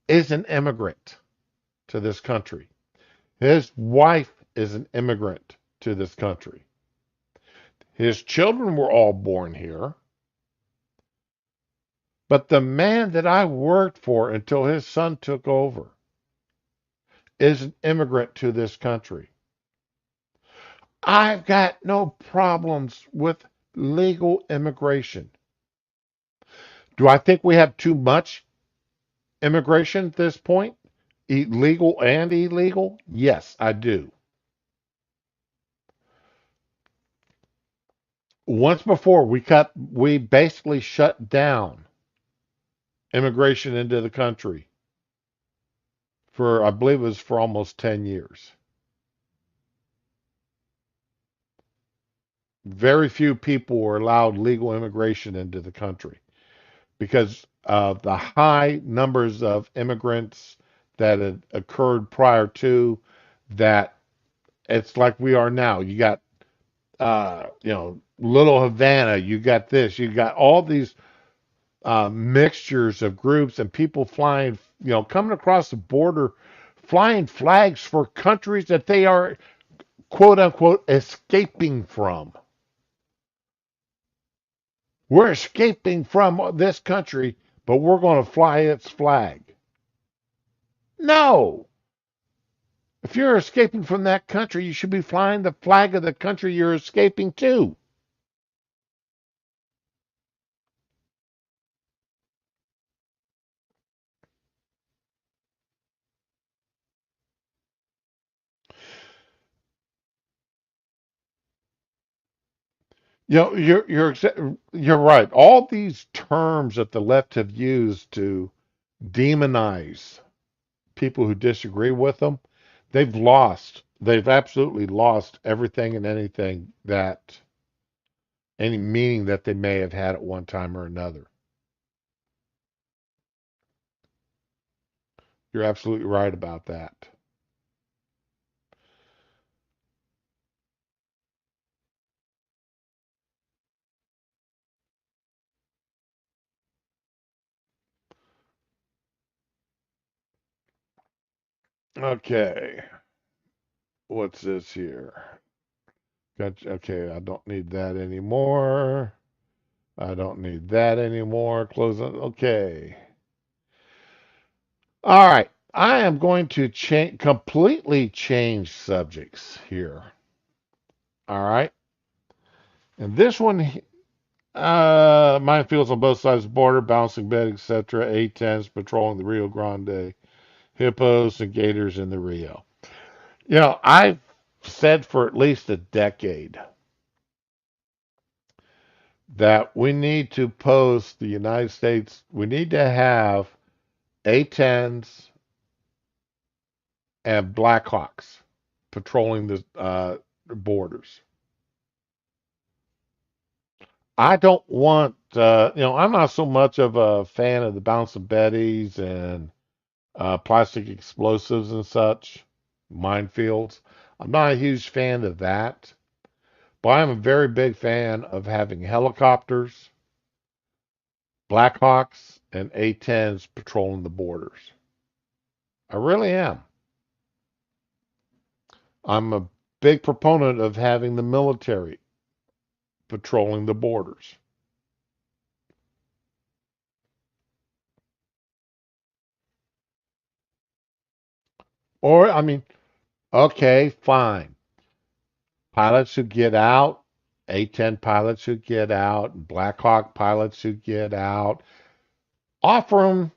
is an immigrant to this country. His wife is an immigrant to this country. His children were all born here. But the man that I worked for until his son took over is an immigrant to this country. I've got no problems with legal immigration. Do I think we have too much immigration at this point? Legal and illegal? Yes, I do. Once before, we basically shut down immigration into the country for, I believe it was for almost 10 years. Very few people were allowed legal immigration into the country because of the high numbers of immigrants that had occurred prior to that. It's like we are now. You got, Little Havana, you got this, you got all these mixtures of groups and people flying, coming across the border, flying flags for countries that they are, quote unquote, escaping from. We're escaping from this country, but we're going to fly its flag. No. If you're escaping from that country, you should be flying the flag of the country you're escaping to. You're right. All these terms that the left have used to demonize people who disagree with them, they've lost. They've absolutely lost everything and anything that any meaning that they may have had at one time or another. You're absolutely right about that. Okay, what's this here? Gotcha. Okay, I don't need that anymore. I don't need that anymore. Close it. Okay. All right. I am going to completely change subjects here. All right. And this one, minefields on both sides of the border, bouncing bed, etc. A-10s patrolling the Rio Grande, hippos and gators in the Rio. I've said for at least a decade that we need to post the United States, we need to have A-10s and Blackhawks patrolling the borders. I don't want, I'm not so much of a fan of the bouncing betties and plastic explosives and such, minefields. I'm not a huge fan of that, but I'm a very big fan of having helicopters, Blackhawks, and A-10s patrolling the borders. I really am. I'm a big proponent of having the military patrolling the borders. Or, I mean, okay, fine. Pilots should get out. A-10 pilots should get out. Black Hawk pilots should get out. Offer them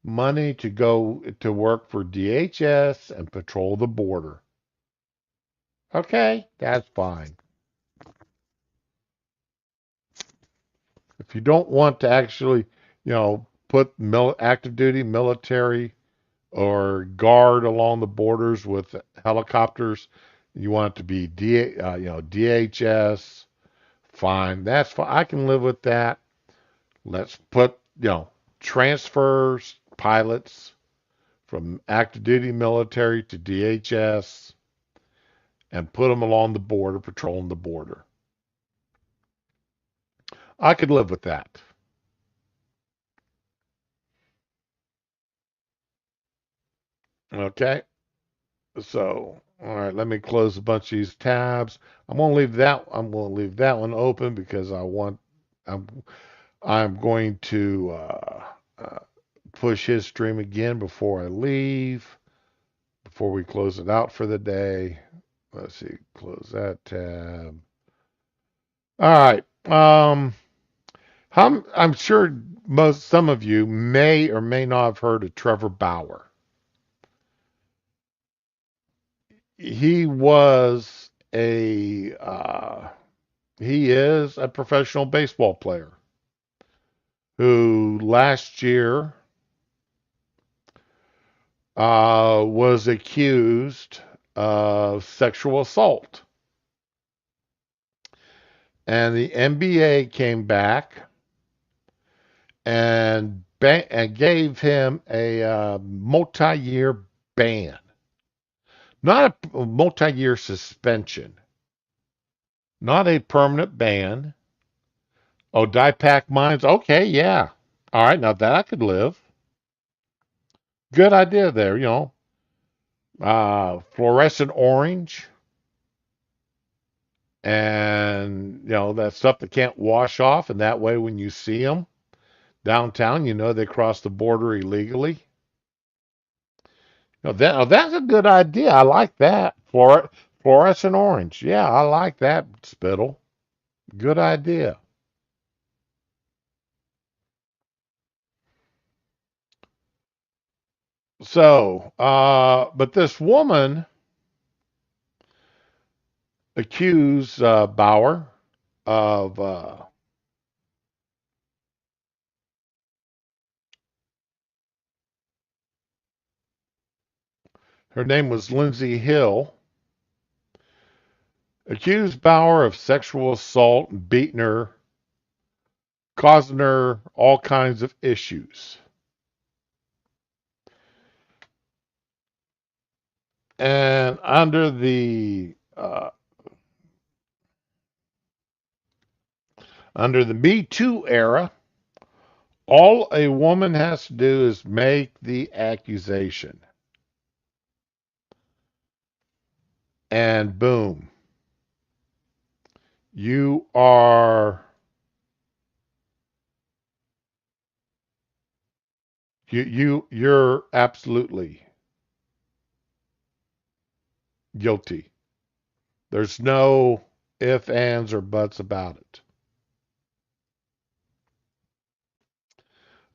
money to go to work for DHS and patrol the border. Okay, that's fine. If you don't want to actually, put active duty military or guard along the borders with helicopters, you want it to be DHS. Fine, that's fine. I can live with that. Let's put, transfers pilots from active duty military to DHS and put them along the border, patrolling the border. I could live with that. Okay. So, all right, let me close a bunch of these tabs. I'm going to leave that one open because I'm I'm going to uh, push his stream again before I leave, before we close it out for the day. Let's see, close that tab. All right. I'm sure some of you may or may not have heard of Trevor Bauer. He was a He is a professional baseball player who last year was accused of sexual assault. And the NBA came back and gave him a multi-year ban, not a multi-year suspension, not a permanent ban. Oh, die pack mines. Okay, yeah. All right, now that I could live. Good idea there. Fluorescent orange, and that stuff that can't wash off, and that way when you see them downtown, they crossed the border illegally. That's a good idea. I like that. Fluorescent orange. Yeah, I like that, Spittle. Good idea. So, but this woman accused Bauer of her name was Lindsay Hill, accused Bauer of sexual assault and beating her, causing her all kinds of issues. And under the Me Too era, all a woman has to do is make the accusation, and boom, you are you're absolutely guilty. There's no ifs, ands, or buts about it.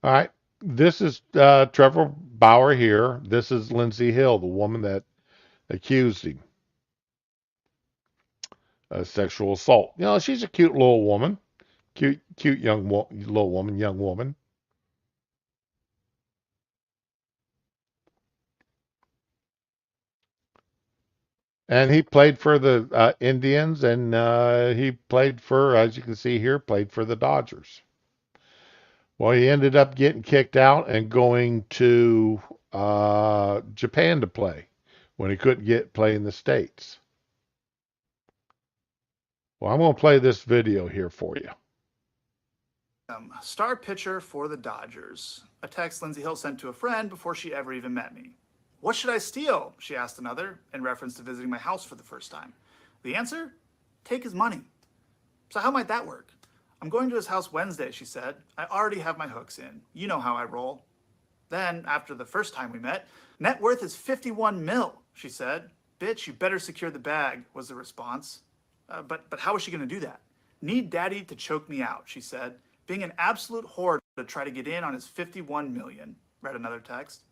All right. This is Trevor Bauer here. This is Lindsay Hill, the woman that accused him of sexual assault. She's a cute little woman, cute little woman, young woman. And he played for the Indians, and he played for, as you can see here, played for the Dodgers. Well, he ended up getting kicked out and going to Japan to play when he couldn't play in the States. Well, I'm going to play this video here for you. Star pitcher for the Dodgers. A text Lindsay Hill sent to a friend before she ever even met me. What should I steal? She asked another, in reference to visiting my house for the first time. The answer? Take his money. So how might that work? I'm going to his house Wednesday, she said. I already have my hooks in. You know how I roll. Then, after the first time we met, net worth is 51 mil, she said. Bitch, you better secure the bag, was the response. But how is she going to do that? Need daddy to choke me out, she said. Being an absolute whore to try to get in on his 51 million, read another text.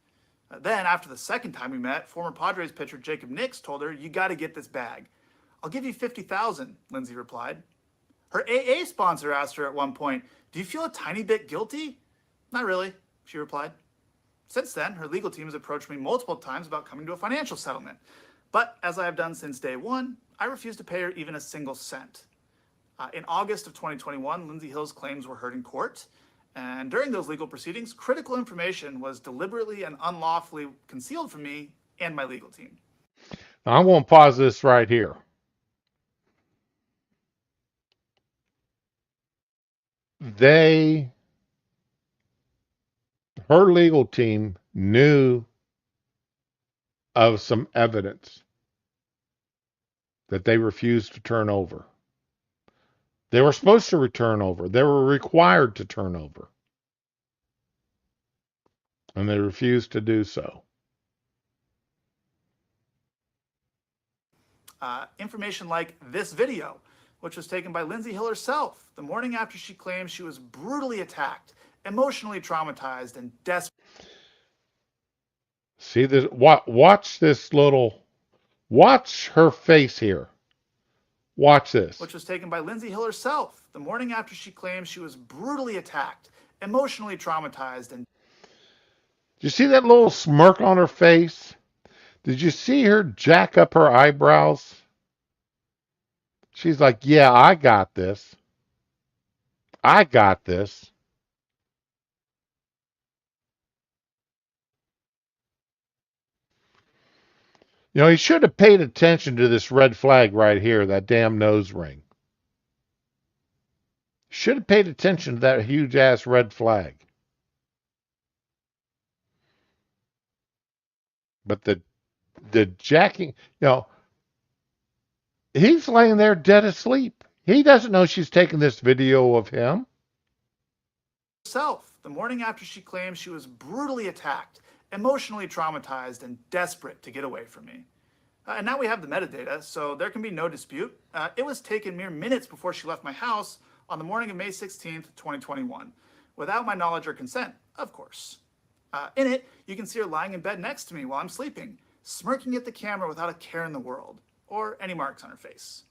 Then, after the second time we met, former Padres pitcher Jacob Nix told her, you got to get this bag. I'll give you 50,000, Lindsay replied. Her AA sponsor asked her at one point, do you feel a tiny bit guilty? Not really, she replied. Since then, her legal team has approached me multiple times about coming to a financial settlement. But as I have done since day one, I refuse to pay her even a single cent. In August of 2021, Lindsay Hill's claims were heard in court. And during those legal proceedings, critical information was deliberately and unlawfully concealed from me and my legal team. Now, I'm going to pause this right here. Her legal team knew of some evidence that they refused to turn over. They were supposed to return over. They were required to turn over. And they refused to do so. Information like this video, which was taken by Lindsay Hill herself the morning after she claimed she was brutally attacked, emotionally traumatized, and desperate. See this? Watch this little. Watch her face here. Watch this. which was taken by Lindsay Hill herself the morning after she claimed she was brutally attacked, emotionally traumatized, and Did you see that little smirk on her face? Did you see her jack up her eyebrows? She's like, yeah, I got this. I got this. You know, he should have paid attention to this red flag right here, that damn nose ring. Should have paid attention to that huge ass red flag. But the jacking, you know, he's laying there dead asleep. He doesn't know she's taking this video of him. herself the morning after she claimed she was brutally attacked, emotionally traumatized, and desperate to get away from me. And now we have the metadata, so there can be no dispute. It was taken mere minutes before she left my house on the morning of May 16th, 2021, without my knowledge or consent, of course. In it, you can see her lying in bed next to me while I'm sleeping, smirking at the camera without a care in the world, or any marks on her face.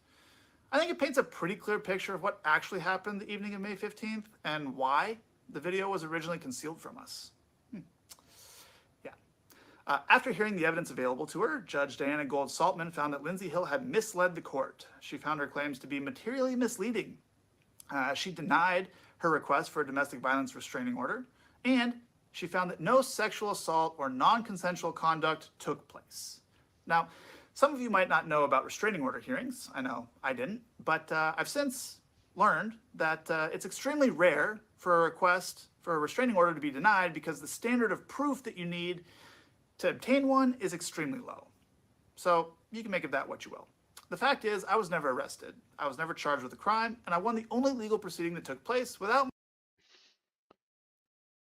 I think it paints a pretty clear picture of what actually happened the evening of May 15th and why the video was originally concealed from us. After hearing the evidence available to her, Judge Diana Gold-Saltman found that Lindsay Hill had misled the court. She found her claims to be materially misleading. She denied her request for a domestic violence restraining order, and she found that no sexual assault or non-consensual conduct took place. Now, some of you might not know about restraining order hearings. I know I didn't, but I've since learned that it's extremely rare for a request for a restraining order to be denied because the standard of proof that you need to obtain one is extremely low. So you can make of that what you will. The fact is, I was never arrested. I was never charged with a crime, and I won the only legal proceeding that took place without.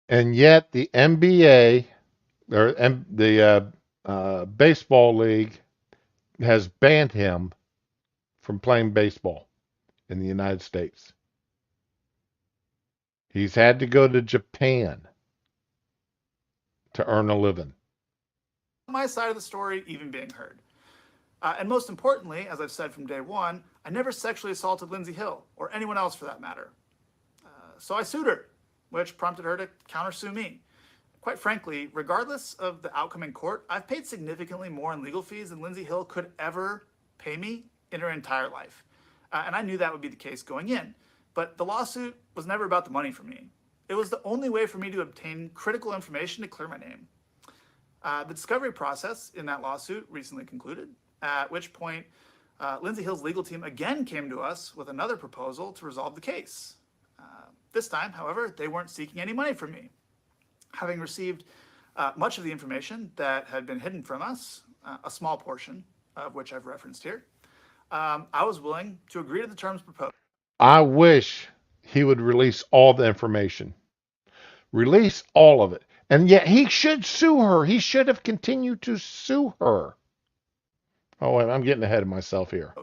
And yet the NBA, or the baseball league, has banned him from playing baseball in the United States. He's had to go to Japan to earn a living. My side of the story even being heard. And most importantly, as I've said from day one, I never sexually assaulted Lindsay Hill, or anyone else for that matter. So I sued her, which prompted her to countersue me. Quite frankly, regardless of the outcome in court, I've paid significantly more in legal fees than Lindsay Hill could ever pay me in her entire life. And I knew that would be the case going in. But the lawsuit was never about the money for me. It was the only way for me to obtain critical information to clear my name. The discovery process in that lawsuit recently concluded, at which point Lindsay Hill's legal team again came to us with another proposal to resolve the case. This time, however, they weren't seeking any money from me. Having received much of the information that had been hidden from us, a small portion of which I've referenced here, I was willing to agree to the terms proposed. I wish he would release all the information. Release all of it. And yet he should sue her. He should have continued to sue her. Oh, wait, I'm getting ahead of myself here.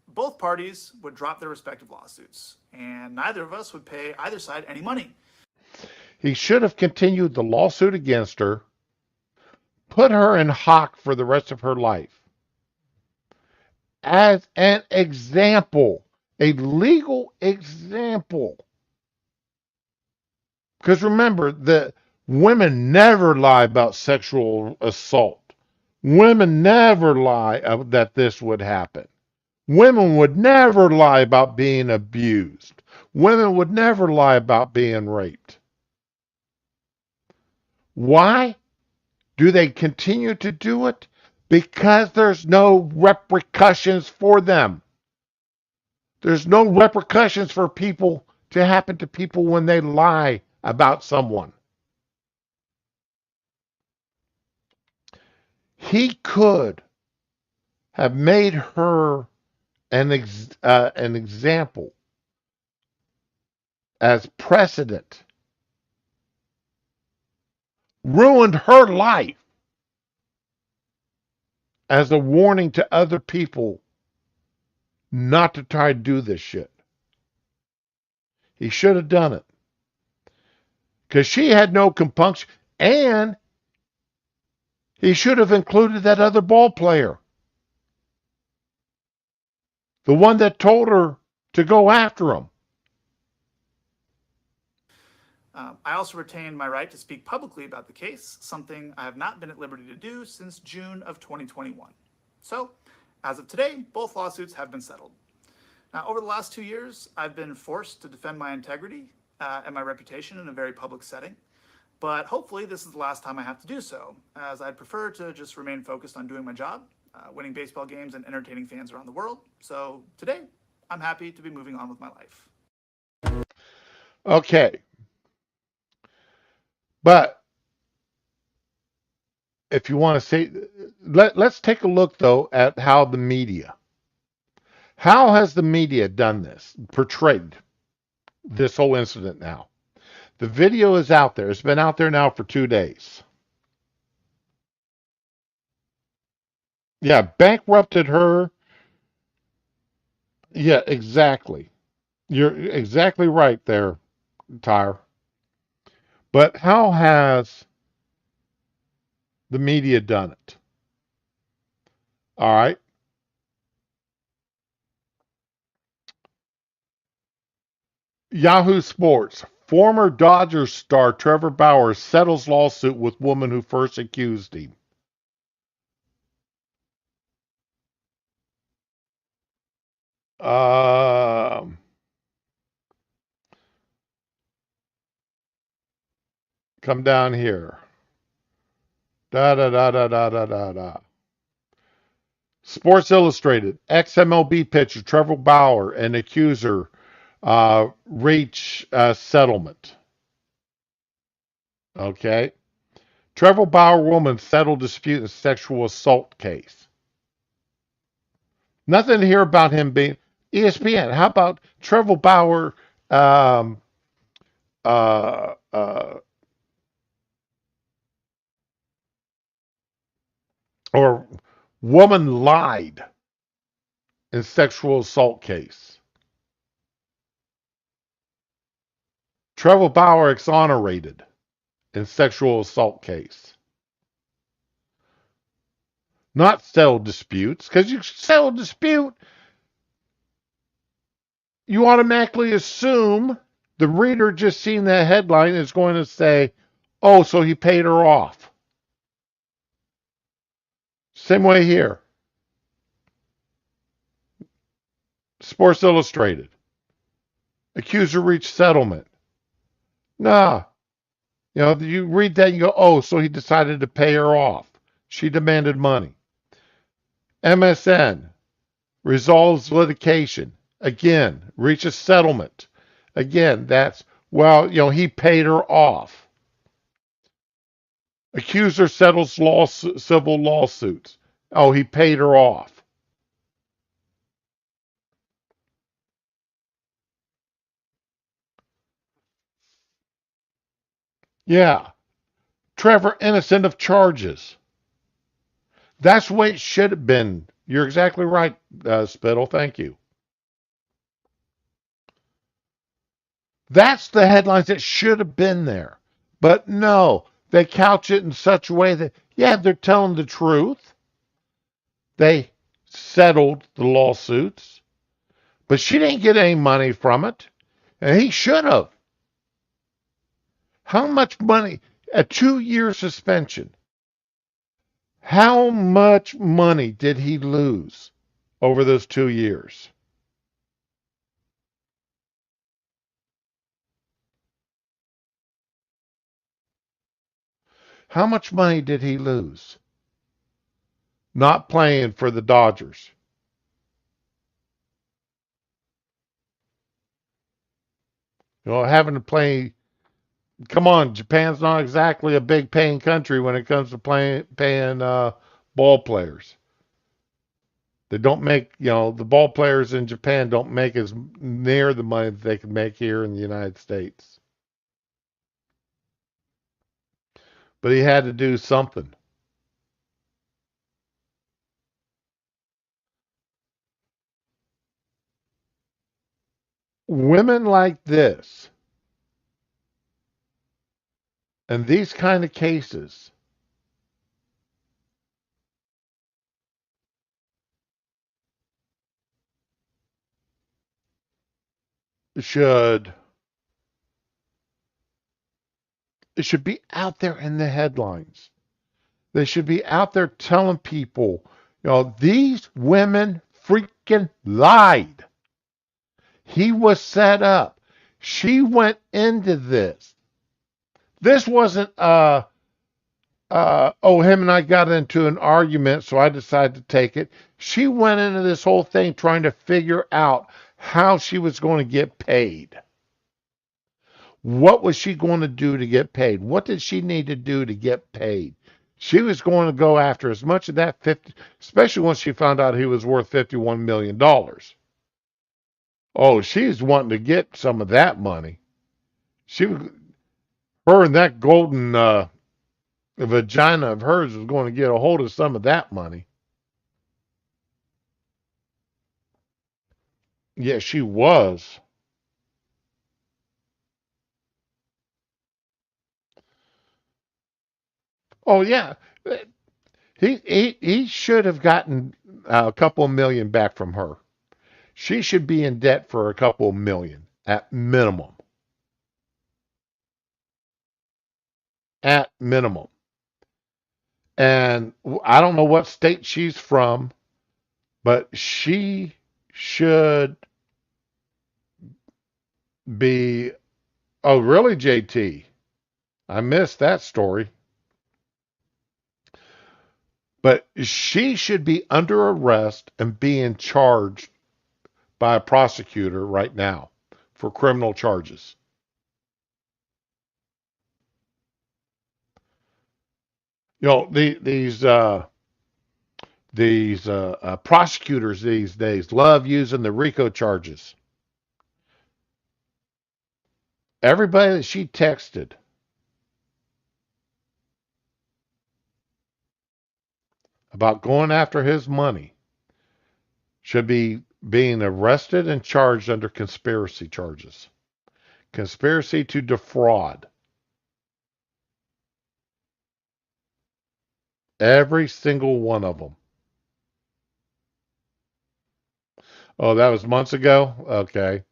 Both parties would drop their respective lawsuits, and neither of us would pay either side any money. He should have continued the lawsuit against her, put her in hock for the rest of her life. As an example, a legal example. Because remember, the women never lie about sexual assault. Women never lie that this would happen. Women would never lie about being abused. Women would never lie about being raped. Why do they continue to do it? Because there's no repercussions for them. There's no repercussions for people to happen to people when they lie about someone. He could have made her an example as precedent, ruined her life as a warning to other people not to try to do this shit. He should have done it. Because she had no compunction, and he should have included that other ball player. The one that told her to go after him. I also retain my right to speak publicly about the case, something I have not been at liberty to do since June of 2021. So, as of today, both lawsuits have been settled. Now, over the last 2 years, I've been forced to defend my integrity and my reputation in a very public setting. But hopefully, this is the last time I have to do so, as I'd prefer to just remain focused on doing my job, winning baseball games and entertaining fans around the world. So today, I'm happy to be moving on with my life. Okay. But if you want to say, let's take a look, though, at how has the media done this, portrayed this whole incident now? The video is out there. It's been out there now for 2 days. Yeah, bankrupted her. Yeah, exactly. You're exactly right there, Tyre. But how has the media done it? All right. Yahoo Sports. Former Dodgers star Trevor Bauer settles lawsuit with woman who first accused him. Um, Come down here. Da da da da da da da da. Sports Illustrated. Ex-MLB pitcher Trevor Bauer and accuser reach settlement. Okay. Trevor Bauer woman settled dispute in sexual assault case. Nothing to hear about him being ESPN. How about Trevor Bauer? Um, uh, uh, or woman lied in sexual assault case. Trevor Bauer exonerated in sexual assault case. Not settle disputes, because you settle dispute, you automatically assume the reader just seeing that headline is going to say, oh, so he paid her off. Same way here. Sports Illustrated. Accuser reached settlement. Nah. You read that and you go, oh, so he decided to pay her off. She demanded money. MSN resolves litigation. Again, reaches settlement. Again, he paid her off. Accuser settles civil lawsuits. Oh, he paid her off. Yeah. Trevor innocent of charges. That's the way it should have been. You're exactly right, Spittle. Thank you. That's the headlines that should have been there. But no, they couch it in such a way that, yeah, they're telling the truth. They settled the lawsuits, but she didn't get any money from it, and he should have. How much money? A 2-year suspension. How much money did he lose over those 2 years? How much money did he lose? Not playing for the Dodgers. Having to play. Come on, Japan's not exactly a big paying country when it comes to paying ball players. They don't make, the ball players in Japan don't make as near the money that they can make here in the United States. But he had to do something. Women like this and these kind of cases should it should be out there in the headlines. They should be out there telling people, these women freaking lied. He was set up. She went into this. This wasn't him and I got into an argument, so I decided to take it. She went into this whole thing trying to figure out how she was going to get paid. What was she going to do to get paid? What did she need to do to get paid? She was going to go after as much of that 50, especially once she found out he was worth $51 million. Oh, she's wanting to get some of that money. Her and that golden vagina of hers was going to get a hold of some of that money. Yeah, she was. Oh yeah, he should have gotten a couple of million back from her. She should be in debt for a couple of million at minimum. At minimum. And I don't know what state she's from, but she should be. Oh, really, JT? I missed that story. But she should be under arrest and being charged by a prosecutor right now for criminal charges. These prosecutors these days love using the RICO charges. Everybody that she texted about going after his money should be being arrested and charged under conspiracy charges. Conspiracy to defraud. Every single one of them. Oh, that was months ago? Okay.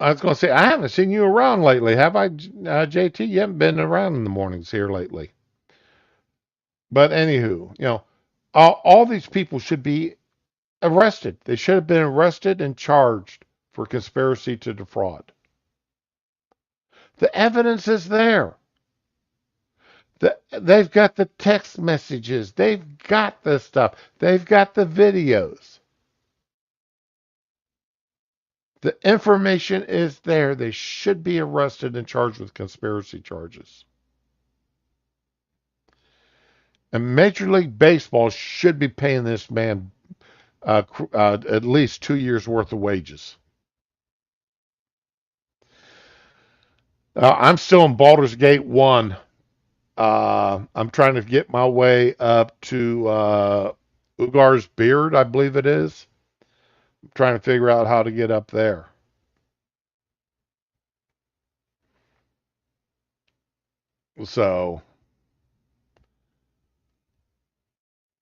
I was going to say, I haven't seen you around lately, have I, JT? You haven't been around in the mornings here lately. But anywho, all these people should be arrested. They should have been arrested and charged for conspiracy to defraud. The evidence is there. They've got the text messages. They've got the stuff. They've got the videos. The information is there. They should be arrested and charged with conspiracy charges. And Major League Baseball should be paying this man at least 2 years worth of wages. I'm still in Baldur's Gate 1. I'm trying to get my way up to Ugar's Beard, I believe it is. I'm trying to figure out how to get up there. So,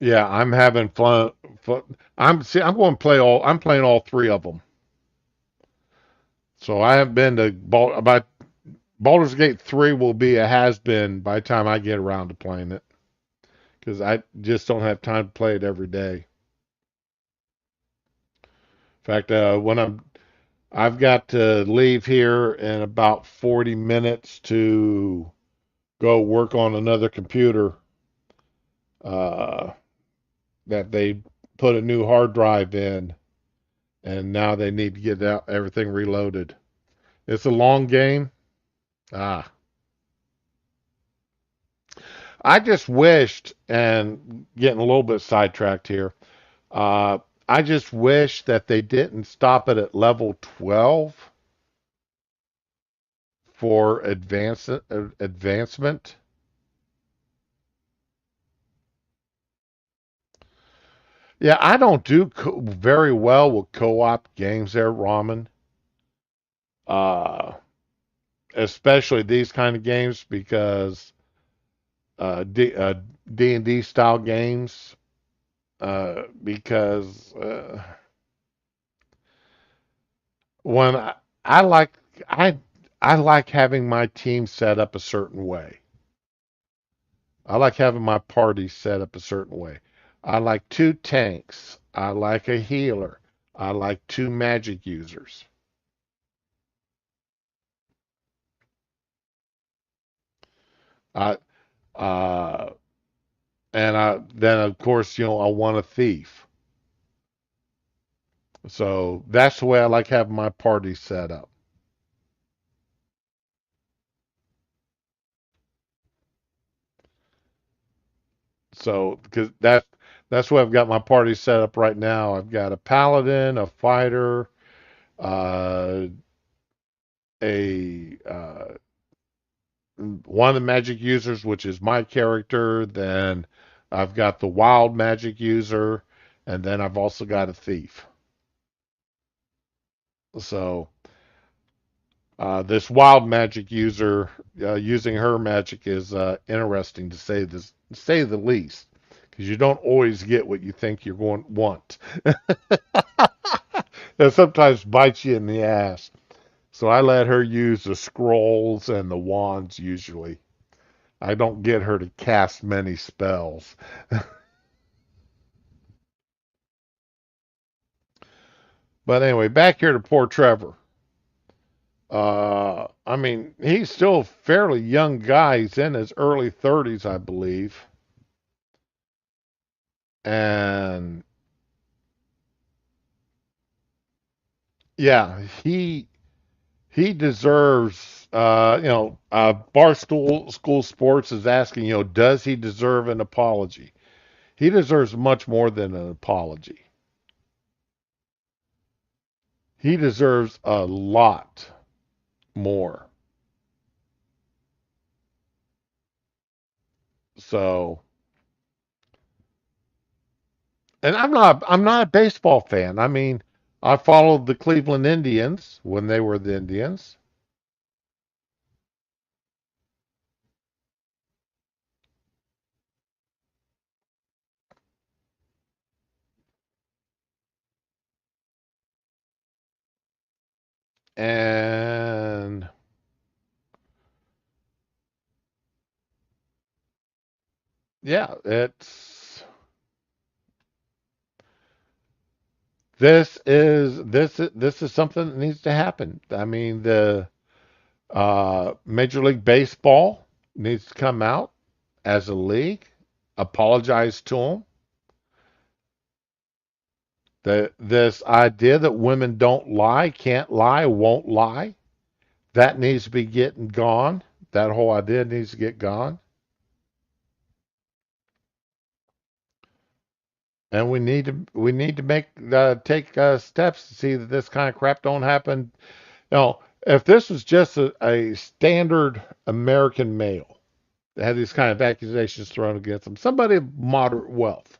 yeah, I'm having fun. I'm going to play all. I'm playing all three of them. So I have been to about Baldur's Gate 3 will be a has been by the time I get around to playing it because I just don't have time to play it every day. In fact, I've got to leave here in about 40 minutes to go work on another computer uh, that they put a new hard drive in, and now they need to get everything reloaded. It's a long game. Ah, I just wished, and getting a little bit sidetracked here. Uh, I just wish that they didn't stop it at level 12 for advancement. Yeah, I don't do very well with co-op games there, Ramen. Uh, Especially these kind of games because D&D style games. because when I like I I like having my team set up a certain way. I like having my party set up a certain way. I like two tanks. I like a healer. I like two magic users. I uh and I then of course, I want a thief. So that's the way I like having my party set up. So because that's why I've got my party set up right now. I've got a paladin, a fighter, uh, a one of the magic users, which is my character. Then I've got the wild magic user, and then I've also got a thief. So this wild magic user using her magic is interesting to say the least, because you don't always get what you think you're going to want. It sometimes bites you in the ass. So I let her use the scrolls and the wands usually. I don't get her to cast many spells. But anyway, back here to poor Trevor. I mean, he's still a fairly young guy. He's in his early 30s, I believe. And yeah, he deserves Barstool School Sports is asking, does he deserve an apology? He deserves much more than an apology. He deserves a lot more. So, and I'm not a baseball fan. I mean, I followed the Cleveland Indians when they were the Indians, and yeah, this is something that needs to happen. I mean, the Major League Baseball needs to come out as a league, apologize to them. This idea that women don't lie, can't lie, won't lie, that needs to be getting gone. That whole idea needs to get gone. And we need to take steps to see that this kind of crap don't happen. If this was just a standard American male that had these kind of accusations thrown against him, somebody of moderate wealth,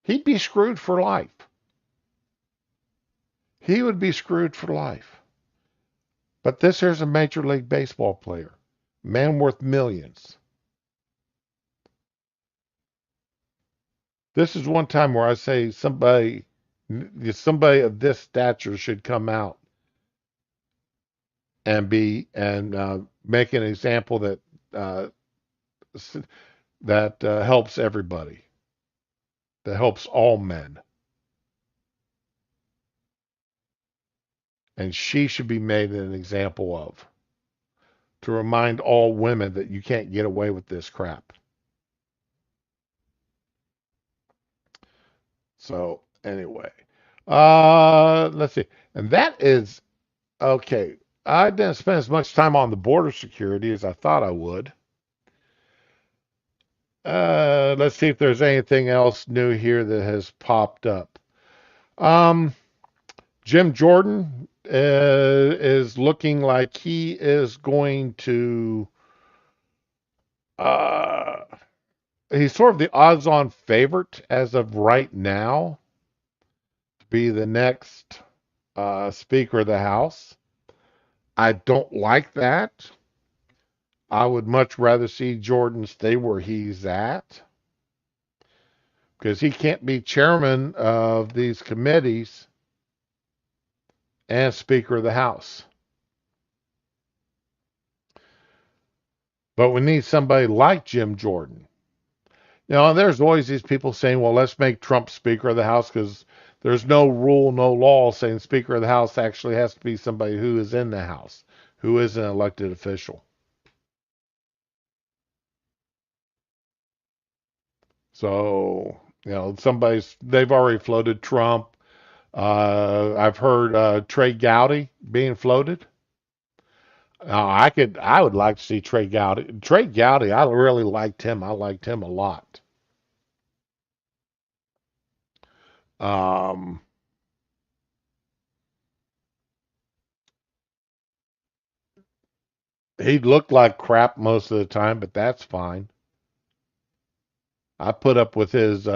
he'd be screwed for life. He would be screwed for life. But this here's a Major League Baseball player, man worth millions. This is one time where I say somebody of this stature should come out and make an example uh, that helps everybody, that helps all men, and she should be made an example of to remind all women that you can't get away with this crap. So anyway, let's see, and that is okay. I didn't spend as much time on the border security as I thought I would. Let's see if there's anything else new here that has popped up. Um, Jim Jordan is looking like he is going to. Uh, he's sort of the odds-on favorite as of right now to be the next Speaker of the House. I don't like that. I would much rather see Jordan stay where he's at. because he can't be chairman of these committees and Speaker of the House. But we need somebody like Jim Jordan. There's always these people saying, well, let's make Trump Speaker of the House because there's no rule, no law saying Speaker of the House actually has to be somebody who is in the House, who is an elected official. So, they've already floated Trump. I've heard Trey Gowdy being floated. I would like to see Trey Gowdy. Trey Gowdy, I really liked him. I liked him a lot. Um, he looked like crap most of the time, but that's fine. I put up with his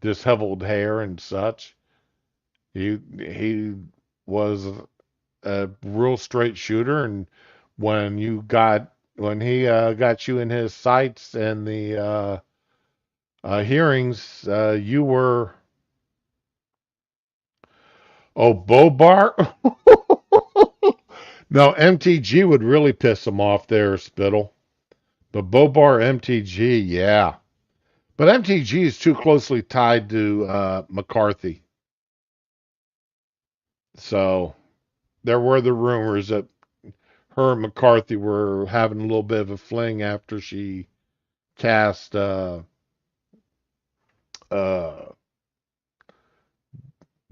disheveled hair and such. He was a real straight shooter, and when he got you in his sights and the hearings, you were Bobar. No, MTG would really piss him off there, Spittle. But Bobar MTG, yeah. But MTG is too closely tied to McCarthy. So there were the rumors that her and McCarthy were having a little bit of a fling after she cast uh,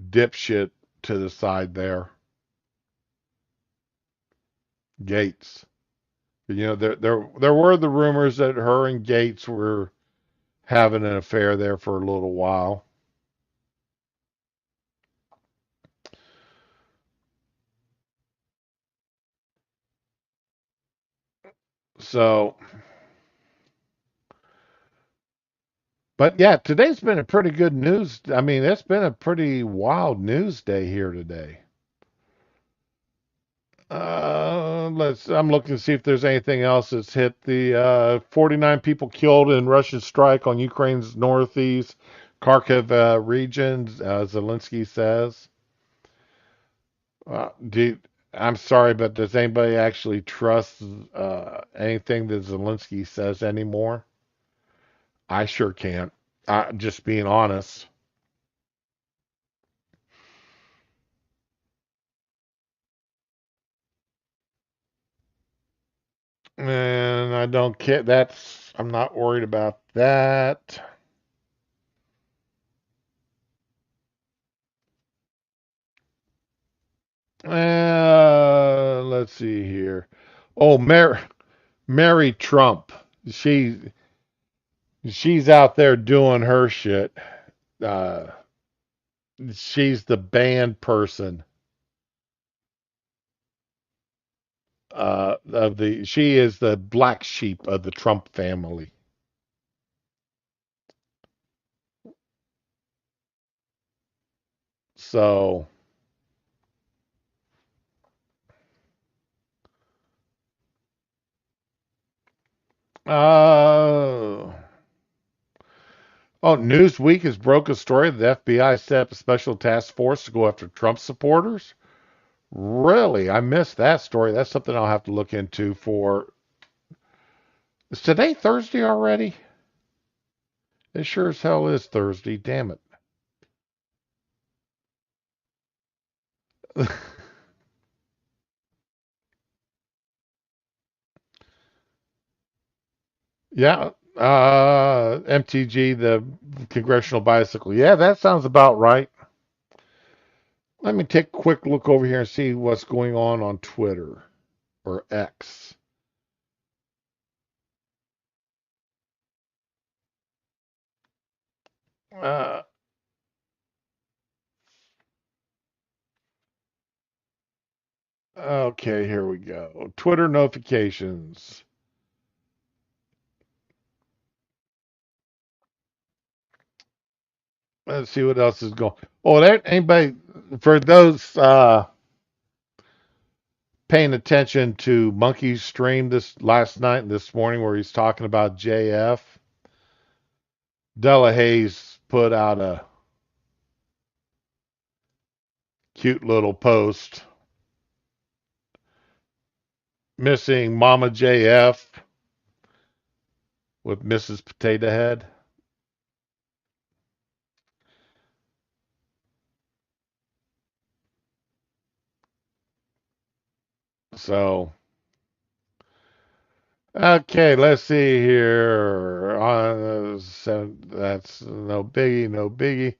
dipshit to the side there, Gates. There were the rumors that her and Gates were having an affair there for a little while. So, but yeah, today's been a pretty good news. I mean, it's been a pretty wild news day here today. I'm looking to see if there's anything else that's hit the 49 people killed in Russian strike on Ukraine's northeast Kharkiv region, Zelensky says. Uh, do, I'm sorry, but does anybody actually trust anything that Zelensky says anymore? I sure can't. Just being honest. And I don't care. I'm not worried about that. Let's see here. Oh, Mary Trump. She she's out there doing her shit. Uh, she's the banned person of the. She is the black sheep of the Trump family. So, uh, Newsweek has broke a story that the FBI set up a special task force to go after Trump supporters. Really, I missed that story. That's something I'll have to look into for. Is today Thursday already? It sure as hell is Thursday. Damn it. Yeah. MTG, the Congressional Bicycle. Yeah, that sounds about right. Let me take a quick look over here and see what's going on Twitter or X. Uh, okay, here we go. Twitter notifications. Let's see what else is going. Oh, there anybody for those paying attention to Monkey's stream this last night and this morning where he's talking about JF. Delahaye's put out a cute little post missing Mama JF with Mrs. Potato Head. So, okay, let's see here. So that's no biggie, no biggie.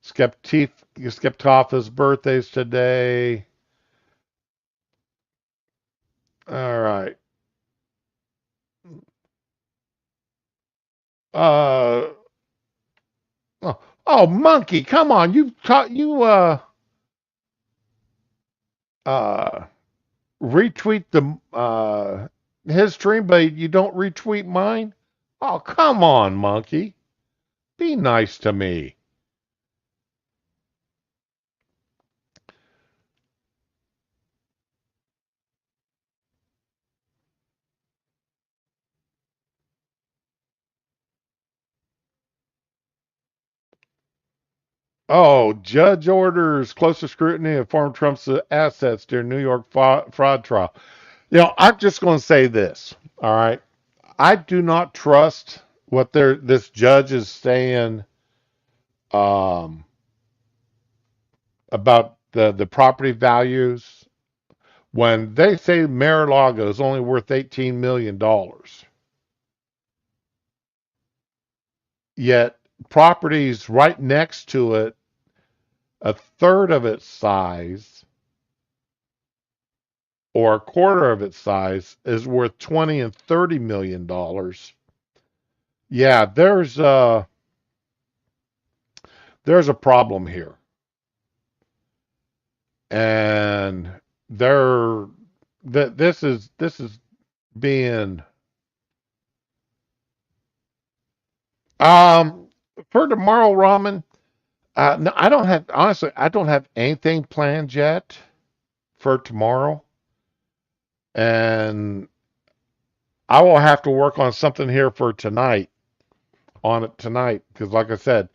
Skeptoff's birthday's today. All right. Uh oh, oh, monkey, come on. Uh retweet the his stream, but you don't retweet mine? Oh, come on, monkey. Be nice to me. Oh, judge orders closer scrutiny of former Trump's assets during New York fraud trial. I'm just going to say this. All right, I do not trust what this judge is saying um, about the property values when they say Mar-a-Lago is only worth $18 million. Yet properties right next to it, a third of its size or a quarter of its size, is worth 20 and $30 million. Yeah, there's a problem here, and there that this is being um for tomorrow, ramen. No, I don't have honestly. I don't have anything planned yet for tomorrow, and I will have to work on something here for tonight. On it tonight, because like I said,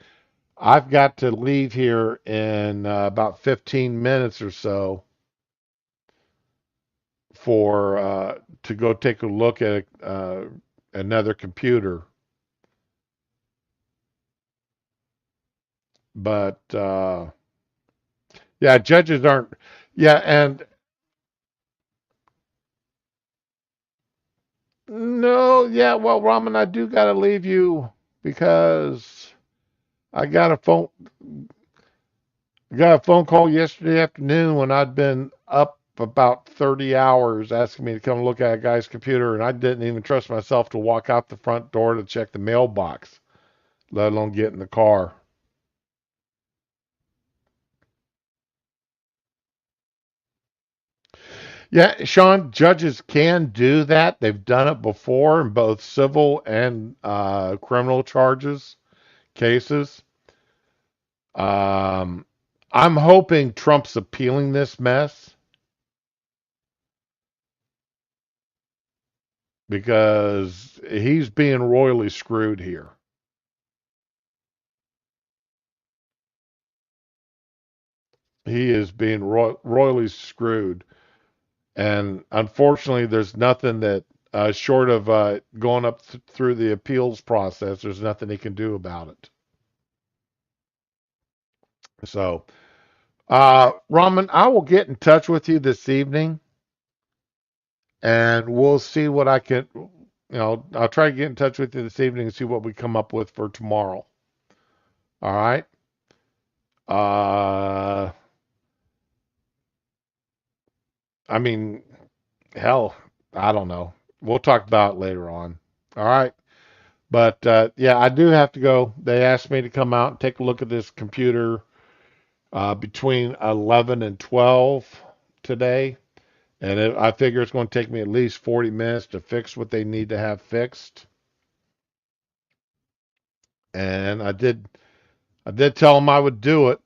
I've got to leave here in about 15 minutes or so for to go take a look at another computer. But yeah, judges aren't. Yeah, and no, yeah. Well, Raman, I do got to leave you because I got a phone call yesterday afternoon when I'd been up about 30 hours asking me to come look at a guy's computer, and I didn't even trust myself to walk out the front door to check the mailbox, let alone get in the car. Yeah, Sean, judges can do that. They've done it before in both civil and criminal cases. Um, I'm hoping Trump's appealing this mess because he's being royally screwed here. He is being royally screwed. And unfortunately, there's nothing that, short of going up through the appeals process, there's nothing he can do about it. So, Raman, I will get in touch with you this evening, and we'll see what I can. I'll try to get in touch with you this evening and see what we come up with for tomorrow. All right. Uh, I mean, hell, I don't know. We'll talk about it later on. All right. But yeah, I do have to go. They asked me to come out and take a look at this computer between 11 and 12 today. And I figure it's going to take me at least 40 minutes to fix what they need to have fixed. And I did tell them I would do it.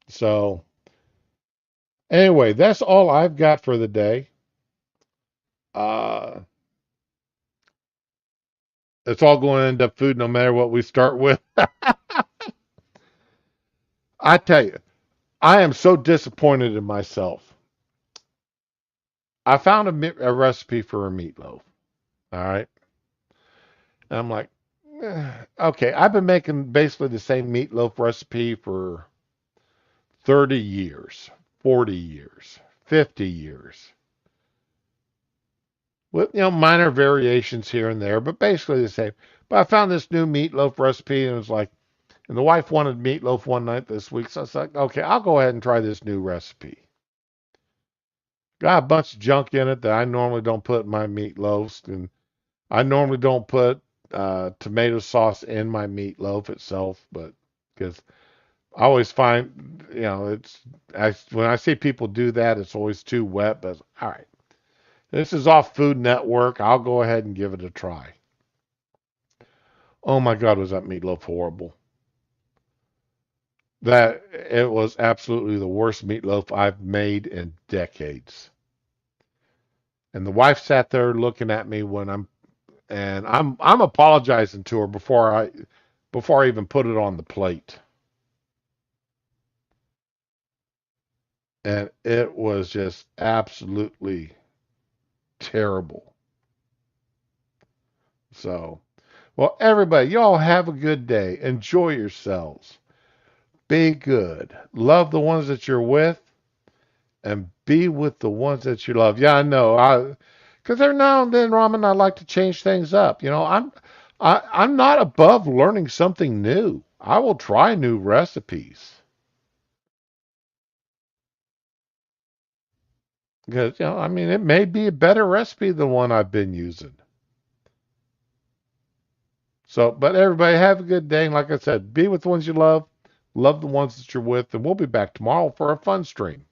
So anyway, that's all I've got for the day. Uh, it's all going to end up food no matter what we start with. I tell you, I am so disappointed in myself. I found a recipe for a meatloaf. All right. And I'm like, okay, I've been making basically the same meatloaf recipe for 30 years, 40 years, 50 years. With, minor variations here and there, but basically the same. But I found this new meatloaf recipe and it was like, and the wife wanted meatloaf one night this week. So I was like, okay, I'll go ahead and try this new recipe. Got a bunch of junk in it that I normally don't put in my meatloafs. And I normally don't put tomato sauce in my meatloaf itself, but because I always find, when I see people do that, it's always too wet. But all right, this is off Food Network. I'll go ahead and give it a try. Oh my God, was that meatloaf horrible? That it was absolutely the worst meatloaf I've made in decades. And the wife sat there looking at me I'm apologizing to her before I even put it on the plate. And it was just absolutely terrible. So, well, everybody, y'all have a good day. Enjoy yourselves. Be good. Love the ones that you're with and be with the ones that you love. Yeah, I know. Because every now and then, Ramen, I like to change things up. I'm not above learning something new. I will try new recipes because I mean, it may be a better recipe than one I've been using. So, but everybody have a good day. And like I said, be with the ones you love the ones that you're with, and we'll be back tomorrow for a fun stream.